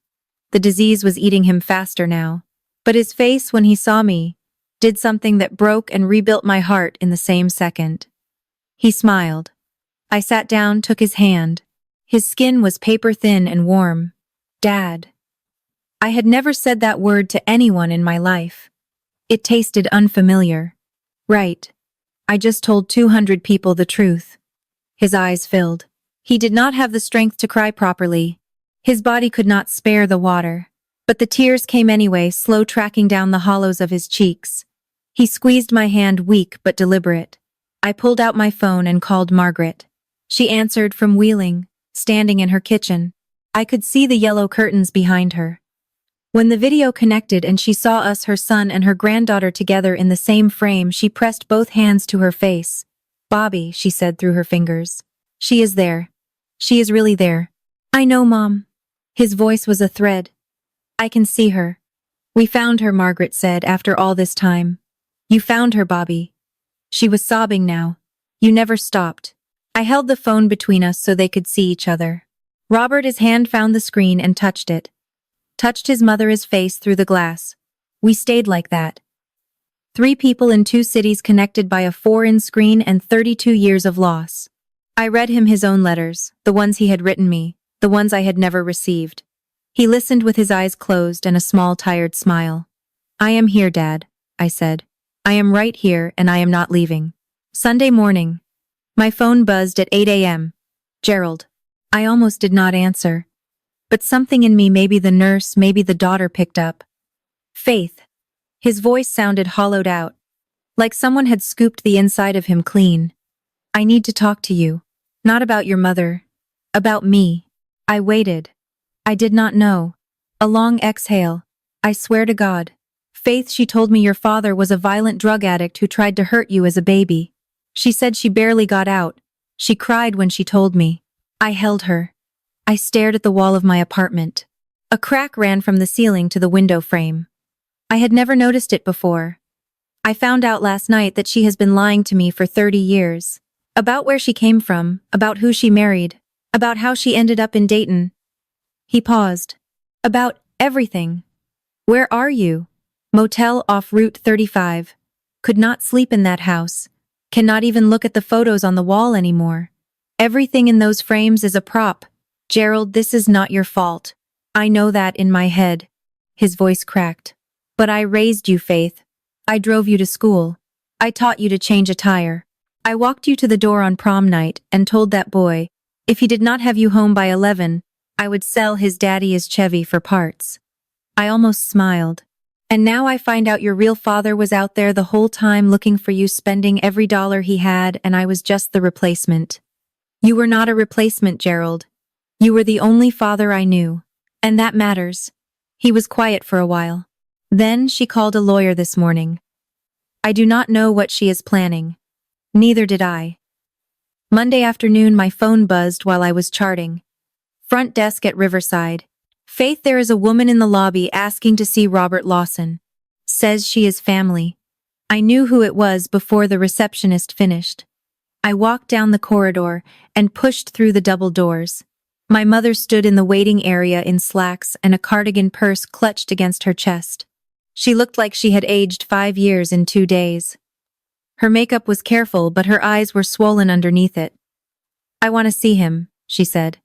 The disease was eating him faster now. But his face, when he saw me, did something that broke and rebuilt my heart in the same second. He smiled. I sat down, took his hand. His skin was paper-thin and warm. Dad. I had never said that word to anyone in my life. It tasted unfamiliar. Right. I just told 200 people the truth. His eyes filled. He did not have the strength to cry properly. His body could not spare the water. But the tears came anyway, slow tracking down the hollows of his cheeks. He squeezed my hand, weak but deliberate. I pulled out my phone and called Margaret. She answered from Wheeling, standing in her kitchen. I could see the yellow curtains behind her. When the video connected and she saw us, her son and her granddaughter, together in the same frame, she pressed both hands to her face. Bobby, she said through her fingers. She is there. She is really there. I know, Mom. His voice was a thread. I can see her. We found her, Margaret said, after all this time. You found her, Bobby. She was sobbing now. You never stopped. I held the phone between us so they could see each other. Robert, his hand found the screen and touched it. Touched his mother's face through the glass. We stayed like that. 3 people in 2 cities connected by a 4-inch screen and 32 years of loss. I read him his own letters, the ones he had written me, the ones I had never received. He listened with his eyes closed and a small, tired smile. I am here, Dad, I said. I am right here and I am not leaving. Sunday morning. My phone buzzed at 8 a.m. Gerald. I almost did not answer. But something in me, maybe the nurse, maybe the daughter, picked up. Faith. His voice sounded hollowed out, like someone had scooped the inside of him clean. I need to talk to you. Not about your mother. About me. I waited. I did not know. A long exhale. I swear to God. Faith, she told me your father was a violent drug addict who tried to hurt you as a baby. She said she barely got out. She cried when she told me. I held her. I stared at the wall of my apartment. A crack ran from the ceiling to the window frame. I had never noticed it before. I found out last night that she has been lying to me for 30 years. About where she came from, about who she married, about how she ended up in Dayton. He paused. About everything. Where are you? Motel off Route 35. Could not sleep in that house. Cannot even look at the photos on the wall anymore. Everything in those frames is a prop. Gerald, this is not your fault. I know that in my head. His voice cracked. But I raised you, Faith. I drove you to school. I taught you to change a tire. I walked you to the door on prom night and told that boy, if he did not have you home by 11, I would sell his daddy's Chevy for parts. I almost smiled. And now I find out your real father was out there the whole time looking for you, spending every dollar he had, and I was just the replacement. You were not a replacement, Gerald. You were the only father I knew. And that matters. He was quiet for a while. Then she called a lawyer this morning. I do not know what she is planning. Neither did I. Monday afternoon my phone buzzed while I was charting. Front desk at Riverside. Faith, there is a woman in the lobby asking to see Robert Lawson. Says she is family. I knew who it was before the receptionist finished. I walked down the corridor and pushed through the double doors. My mother stood in the waiting area in slacks and a cardigan purse clutched against her chest. She looked like she had aged 5 years in 2 days. Her makeup was careful, but her eyes were swollen underneath it. I want to see him, she said.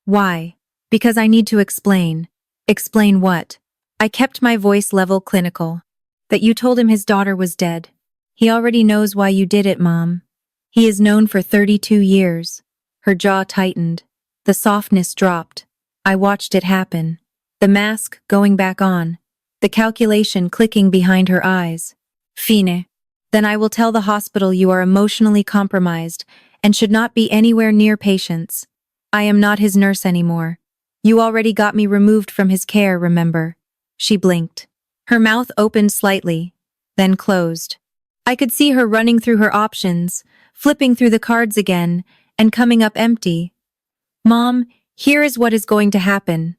Why? Because I need to explain. Explain what? I kept my voice level, clinical. That you told him his daughter was dead. He already knows why you did it, Mom. He is known for 32 years. Her jaw tightened. The softness dropped. I watched it happen. The mask going back on. The calculation clicking behind her eyes. Fine. Then I will tell the hospital you are emotionally compromised and should not be anywhere near patients. I am not his nurse anymore. You already got me removed from his care, remember? She blinked. Her mouth opened slightly, then closed. I could see her running through her options, flipping through the cards again, and coming up empty. Mom, here is what is going to happen.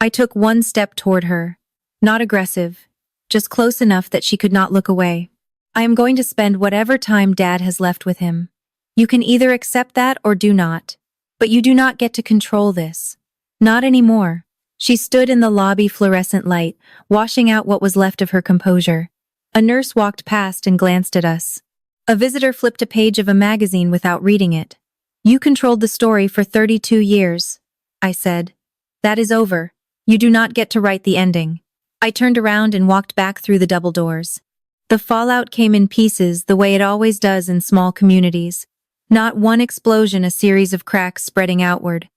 I took one step toward her. Not aggressive, just close enough that she could not look away. I am going to spend whatever time Dad has left with him. You can either accept that or do not. But you do not get to control this. Not anymore. She stood in the lobby fluorescent light, washing out what was left of her composure. A nurse walked past and glanced at us. A visitor flipped a page of a magazine without reading it. You controlled the story for 32 years, I said. That is over. You do not get to write the ending. I turned around and walked back through the double doors. The fallout came in pieces the way it always does in small communities. Not one explosion, a series of cracks spreading outward.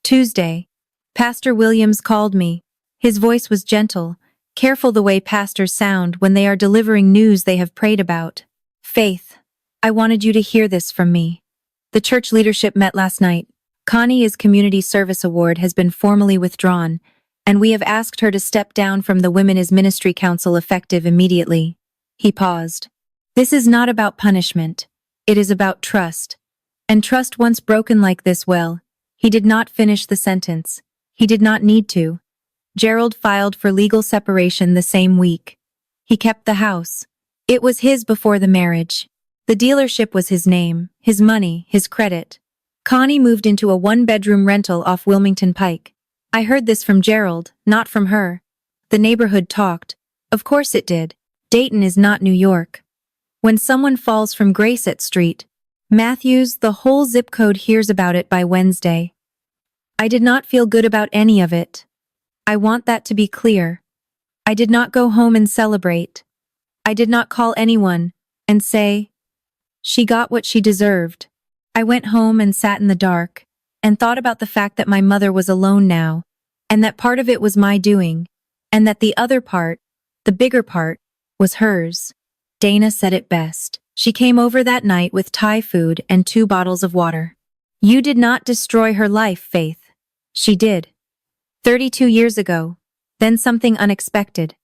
Tuesday. Pastor Williams called me. His voice was gentle, careful the way pastors sound when they are delivering news they have prayed about. Faith, I wanted you to hear this from me. The church leadership met last night. Connie's Community Service Award has been formally withdrawn, and we have asked her to step down from the Women's Ministry Council effective immediately. He paused. This is not about punishment. It is about trust. And trust once broken like this, well, he did not finish the sentence. He did not need to. Gerald filed for legal separation the same week. He kept the house. It was his before the marriage. The dealership was his name, his money, his credit. Connie moved into a 1-bedroom rental off Wilmington Pike. I heard this from Gerald, not from her. The neighborhood talked. Of course it did. Dayton is not New York. When someone falls from Gracet Street, Matthews, the whole zip code hears about it by Wednesday. I did not feel good about any of it. I want that to be clear. I did not go home and celebrate. I did not call anyone and say, she got what she deserved. I went home and sat in the dark and thought about the fact that my mother was alone now, and that part of it was my doing, and that the other part, the bigger part, was hers. Dana said it best. She came over that night with Thai food and 2 bottles of water. You did not destroy her life, Faith. She did. 32 years ago. Then something unexpected.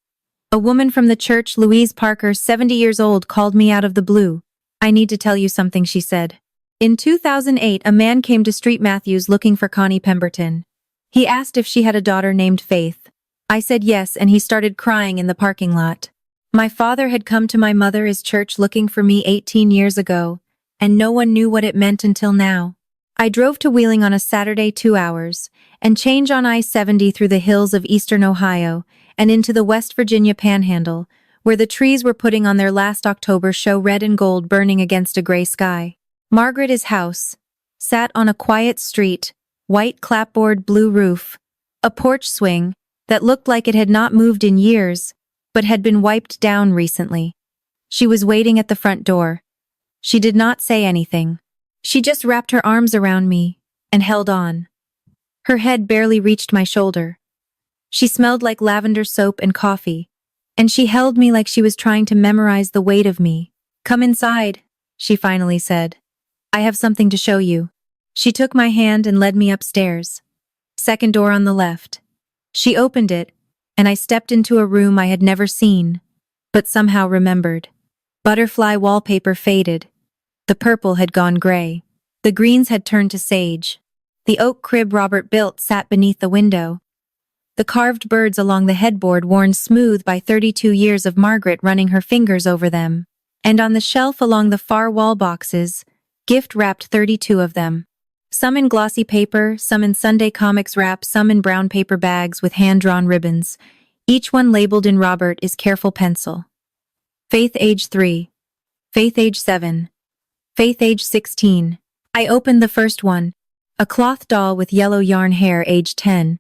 A woman from the church, Louise Parker, 70 years old, called me out of the blue. I need to tell you something, she said. In 2008, a man came to Street Matthews looking for Connie Pemberton. He asked if she had a daughter named Faith. I said yes, and he started crying in the parking lot. My father had come to my mother's church looking for me 18 years ago, and no one knew what it meant until now. I drove to Wheeling on a Saturday 2 hours, and change on I-70 through the hills of eastern Ohio and into the West Virginia Panhandle, where the trees were putting on their last October show, red and gold burning against a gray sky. Margaret's house sat on a quiet street, white clapboard, blue roof, a porch swing that looked like it had not moved in years, but had been wiped down recently. She was waiting at the front door. She did not say anything. She just wrapped her arms around me and held on. Her head barely reached my shoulder. She smelled like lavender soap and coffee, and she held me like she was trying to memorize the weight of me. "Come inside," she finally said. "I have something to show you." She took my hand and led me upstairs. Second door on the left. She opened it, and I stepped into a room I had never seen, but somehow remembered. Butterfly wallpaper faded. The purple had gone gray. The greens had turned to sage. The oak crib Robert built sat beneath the window. The carved birds along the headboard worn smooth by 32 years of Margaret running her fingers over them. And on the shelf along the far wall boxes, gift-wrapped 32 of them. Some in glossy paper, some in Sunday comics wrap, some in brown paper bags with hand-drawn ribbons, each one labeled in Robert is careful pencil. Faith age 3. Faith age 7. Faith age 16. I opened the first one, a cloth doll with yellow yarn hair, age 10.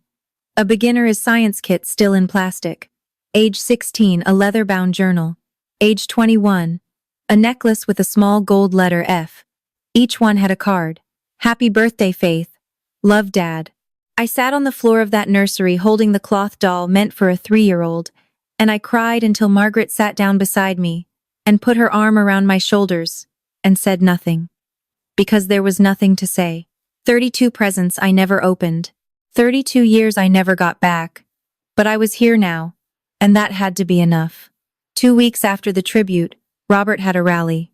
A beginner's science kit still in plastic. Age 16, a leather-bound journal. Age 21, a necklace with a small gold letter F. Each one had a card. "Happy birthday, Faith. Love, Dad." I sat on the floor of that nursery holding the cloth doll meant for a 3-year-old, and I cried until Margaret sat down beside me and put her arm around my shoulders and said nothing. Because there was nothing to say. 32 presents I never opened. 32 years I never got back. But I was here now, and that had to be enough. 2 weeks after the tribute, Robert had a rally.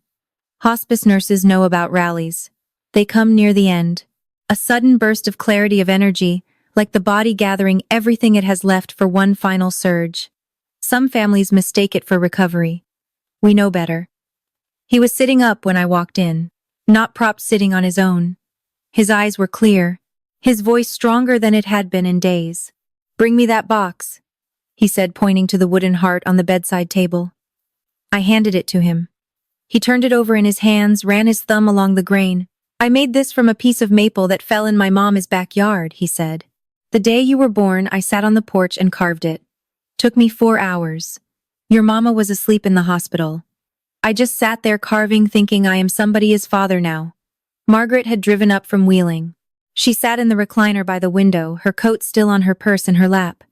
Hospice nurses know about rallies. They come near the end. A sudden burst of clarity, of energy, like the body gathering everything it has left for one final surge. Some families mistake it for recovery. We know better. He was sitting up when I walked in, not propped, sitting on his own. His eyes were clear, his voice stronger than it had been in days. "Bring me that box," he said, pointing to the wooden heart on the bedside table. I handed it to him. He turned it over in his hands, ran his thumb along the grain. "I made this from a piece of maple that fell in my mom's backyard," he said. "The day you were born, I sat on the porch and carved it. Took me 4 hours. Your mama was asleep in the hospital. I just sat there carving, thinking I am somebody's father now." Margaret had driven up from Wheeling. She sat in the recliner by the window, her coat still on her purse in her lap.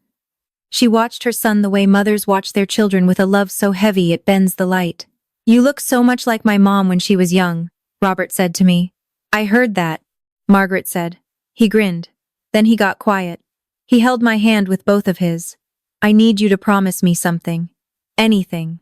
She watched her son the way mothers watch their children, with a love so heavy it bends the light. "You look so much like my mom when she was young," Robert said to me. "I heard that," Margaret said. He grinned. Then he got quiet. He held my hand with both of his. "I need you to promise me something. Anything.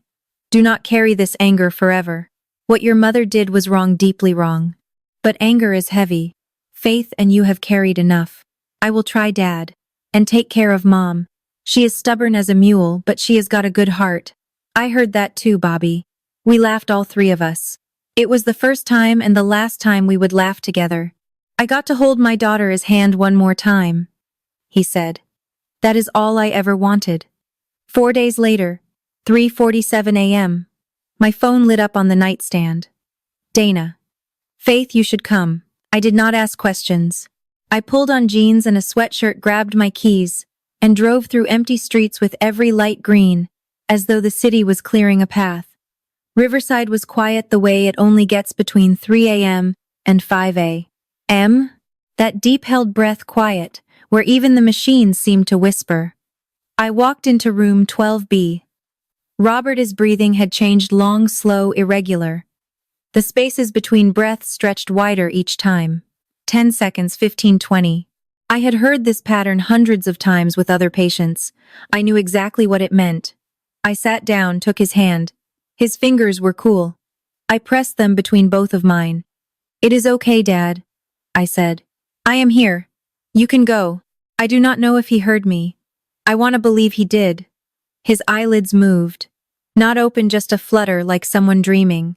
Do not carry this anger forever. What your mother did was wrong, deeply wrong. But anger is heavy. Faith and you have carried enough. I will try, Dad. And take care of Mom. She is stubborn as a mule, but she has got a good heart." I heard that too, Bobby. We laughed, all 3 of us. It was the first time and the last time we would laugh together. "I got to hold my daughter's hand one more time," he said. "That is all I ever wanted." 4 days later, 3:47 a.m., my phone lit up on the nightstand. "Dana. Faith, you should come." I did not ask questions. I pulled on jeans and a sweatshirt, grabbed my keys, and drove through empty streets with every light green, as though the city was clearing a path. Riverside was quiet the way it only gets between 3 a.m. and 5 a.m. That deep-held breath, quiet, where even the machines seemed to whisper. I walked into room 12B. Robert's breathing had changed, long, slow, irregular. The spaces between breaths stretched wider each time. 10 seconds, 15, 20. I had heard this pattern hundreds of times with other patients. I knew exactly what it meant. I sat down, took his hand. His fingers were cool. I pressed them between both of mine. "It is okay, Dad," I said. "I am here. You can go." I do not know if he heard me. I want to believe he did. His eyelids moved. Not open, just a flutter like someone dreaming.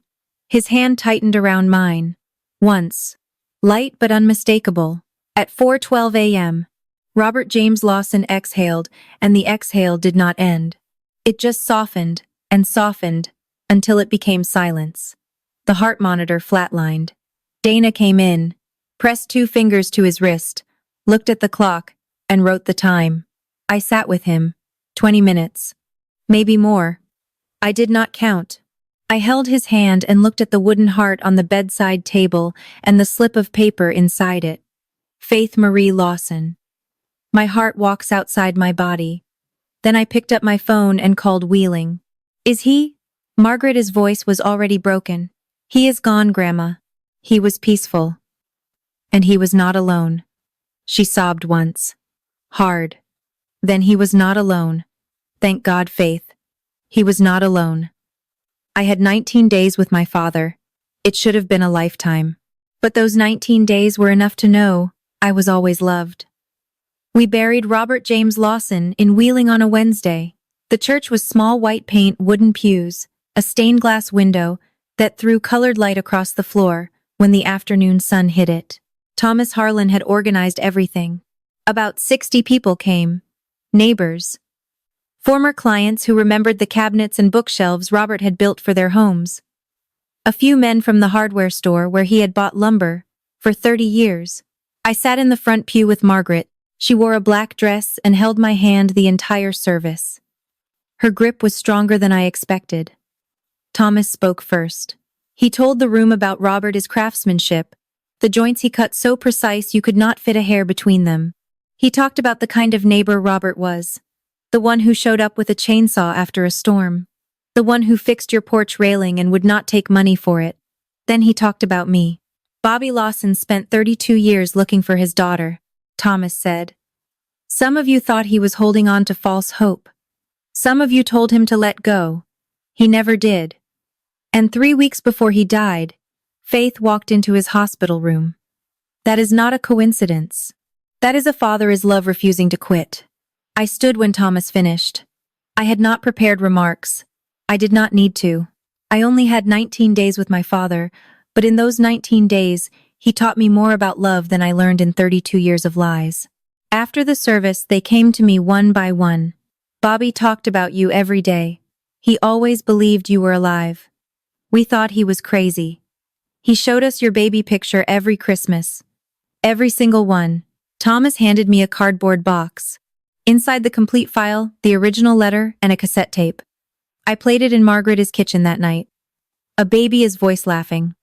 His hand tightened around mine. Once. Light but unmistakable. At 4:12 a.m., Robert James Lawson exhaled, and the exhale did not end. It just softened and softened until it became silence. The heart monitor flatlined. Dana came in, pressed 2 fingers to his wrist, looked at the clock, and wrote the time. I sat with him. 20 minutes. Maybe more. I did not count. I held his hand and looked at the wooden heart on the bedside table and the slip of paper inside it. Faith Marie Lawson. My heart walks outside my body. Then I picked up my phone and called Wheeling. "Is he?" Margaret's voice was already broken. "He is gone, Grandma." He was peaceful. And he was not alone. She sobbed once. Hard. Then he was not alone. Thank God, Faith. He was not alone. I had 19 days with my father. It should have been a lifetime. But those 19 days were enough to know I was always loved. We buried Robert James Lawson in Wheeling on a Wednesday. The church was small white paint wooden pews, a stained glass window that threw colored light across the floor when the afternoon sun hit it. Thomas Harlan had organized everything. About 60 people came. Neighbors. Former clients who remembered the cabinets and bookshelves Robert had built for their homes. A few men from the hardware store where he had bought lumber for 30 years. I sat in the front pew with Margaret. She wore a black dress and held my hand the entire service. Her grip was stronger than I expected. Thomas spoke first. He told the room about Robert's craftsmanship, the joints he cut so precise you could not fit a hair between them. He talked about the kind of neighbor Robert was. The one who showed up with a chainsaw after a storm. The one who fixed your porch railing and would not take money for it. Then he talked about me. "Bobby Lawson spent 32 years looking for his daughter," Thomas said. "Some of you thought he was holding on to false hope. Some of you told him to let go. He never did. And 3 weeks before he died, Faith walked into his hospital room. That is not a coincidence. That is a father's love refusing to quit." I stood when Thomas finished. I had not prepared remarks. I did not need to. I only had 19 days with my father, but in those 19 days, he taught me more about love than I learned in 32 years of lies. After the service, they came to me one by one. "Bobby talked about you every day. He always believed you were alive. We thought he was crazy. He showed us your baby picture every Christmas. Every single one." Thomas handed me a cardboard box. Inside the complete file, the original letter, and a cassette tape. I played it in Margaret's kitchen that night. A baby's voice laughing.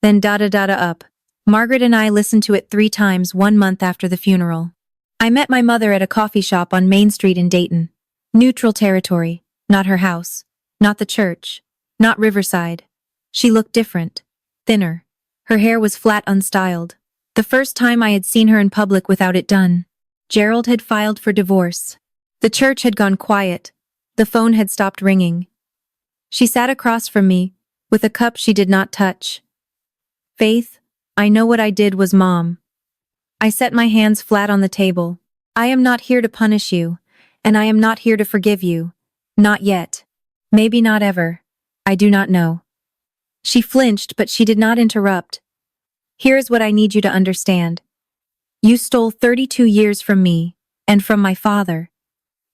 Then da-da-da-da up. Margaret and I listened to it 3 times 1 month after the funeral. I met my mother at a coffee shop on Main Street in Dayton. Neutral territory. Not her house. Not the church. Not Riverside. She looked different. Thinner. Her hair was flat, unstyled. The first time I had seen her in public without it done. Gerald had filed for divorce. The church had gone quiet. The phone had stopped ringing. She sat across from me, with a cup she did not touch. "Faith, I know what I did was Mom." I set my hands flat on the table. "I am not here to punish you, and I am not here to forgive you. Not yet. Maybe not ever. I do not know." She flinched, but she did not interrupt. "Here is what I need you to understand. You stole 32 years from me, and from my father.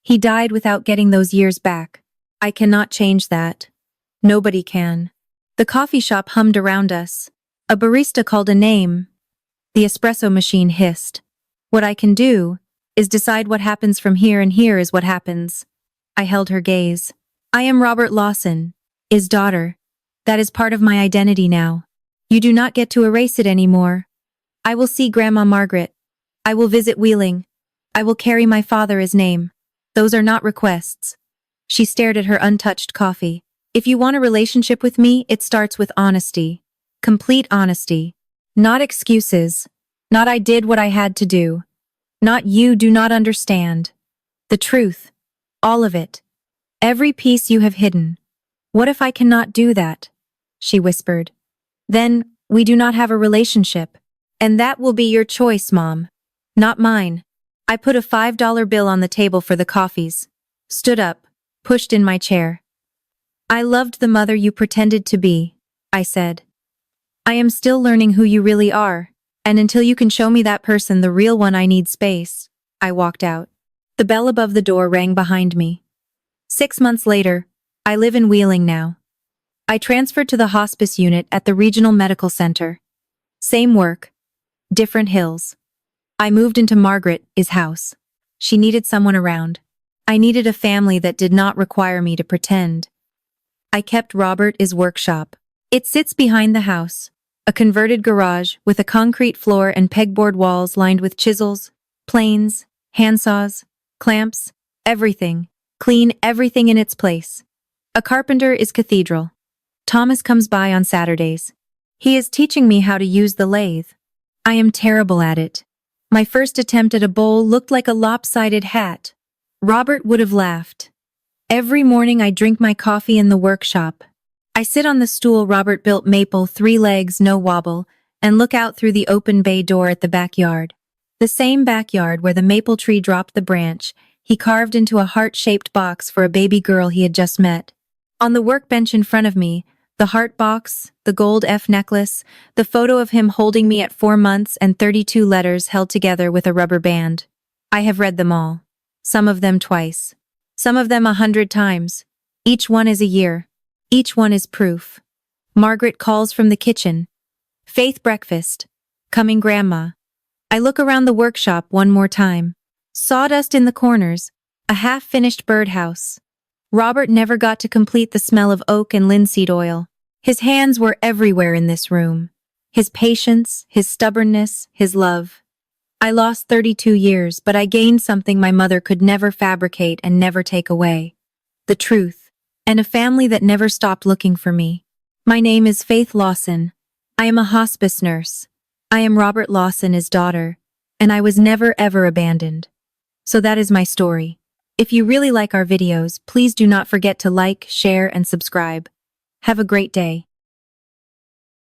He died without getting those years back. I cannot change that. Nobody can." The coffee shop hummed around us. A barista called a name. The espresso machine hissed. "What I can do is decide what happens from here, and here is what happens." I held her gaze. "I am Robert Lawson, his daughter. That is part of my identity now. You do not get to erase it anymore. I will see Grandma Margaret. I will visit Wheeling. I will carry my father's name. Those are not requests." She stared at her untouched coffee. "If you want a relationship with me, it starts with honesty. Complete honesty. Not excuses. Not I did what I had to do. Not you do not understand. The truth. All of it. Every piece you have hidden. What if I cannot do that? she whispered. Then, we do not have a relationship. And that will be your choice, Mom. Not mine. I put a $5 bill on the table for the coffees, stood up, pushed in my chair. I loved the mother you pretended to be, I said. I am still learning who you really are, and until you can show me that person, the real one, I need space. I walked out. The bell above the door rang behind me. 6 months later, I live in Wheeling now. I transferred to the hospice unit at the regional medical center. Same work, different hills. I moved into Margaret's house. She needed someone around. I needed a family that did not require me to pretend. I kept Robert's workshop. It sits behind the house, a converted garage with a concrete floor and pegboard walls lined with chisels, planes, handsaws, clamps, everything, clean everything in its place. A carpenter is cathedral. Thomas comes by on Saturdays. He is teaching me how to use the lathe. I am terrible at it. My first attempt at a bowl looked like a lopsided hat. Robert would have laughed. Every morning I drink my coffee in the workshop. I sit on the stool Robert built, maple, 3 legs, no wobble, and look out through the open bay door at the backyard. The same backyard where the maple tree dropped the branch he carved into a heart-shaped box for a baby girl he had just met. On the workbench in front of me, the heart box, the gold F necklace, the photo of him holding me at 4 months, and 32 letters held together with a rubber band. I have read them all. Some of them twice. Some of them 100 times. Each one is a year. Each one is proof. Margaret calls from the kitchen. Faith, breakfast. Coming, Grandma. I look around the workshop one more time. Sawdust in the corners. A half-finished birdhouse. Robert never got to complete the smell of oak and linseed oil. His hands were everywhere in this room. His patience, his stubbornness, his love. I lost 32 years, but I gained something my mother could never fabricate and never take away. The truth. And a family that never stopped looking for me. My name is Faith Lawson. I am a hospice nurse. I am Robert Lawson, his daughter, and I was never ever abandoned. So that is my story. If you really like our videos, please do not forget to like, share, and subscribe. Have a great day.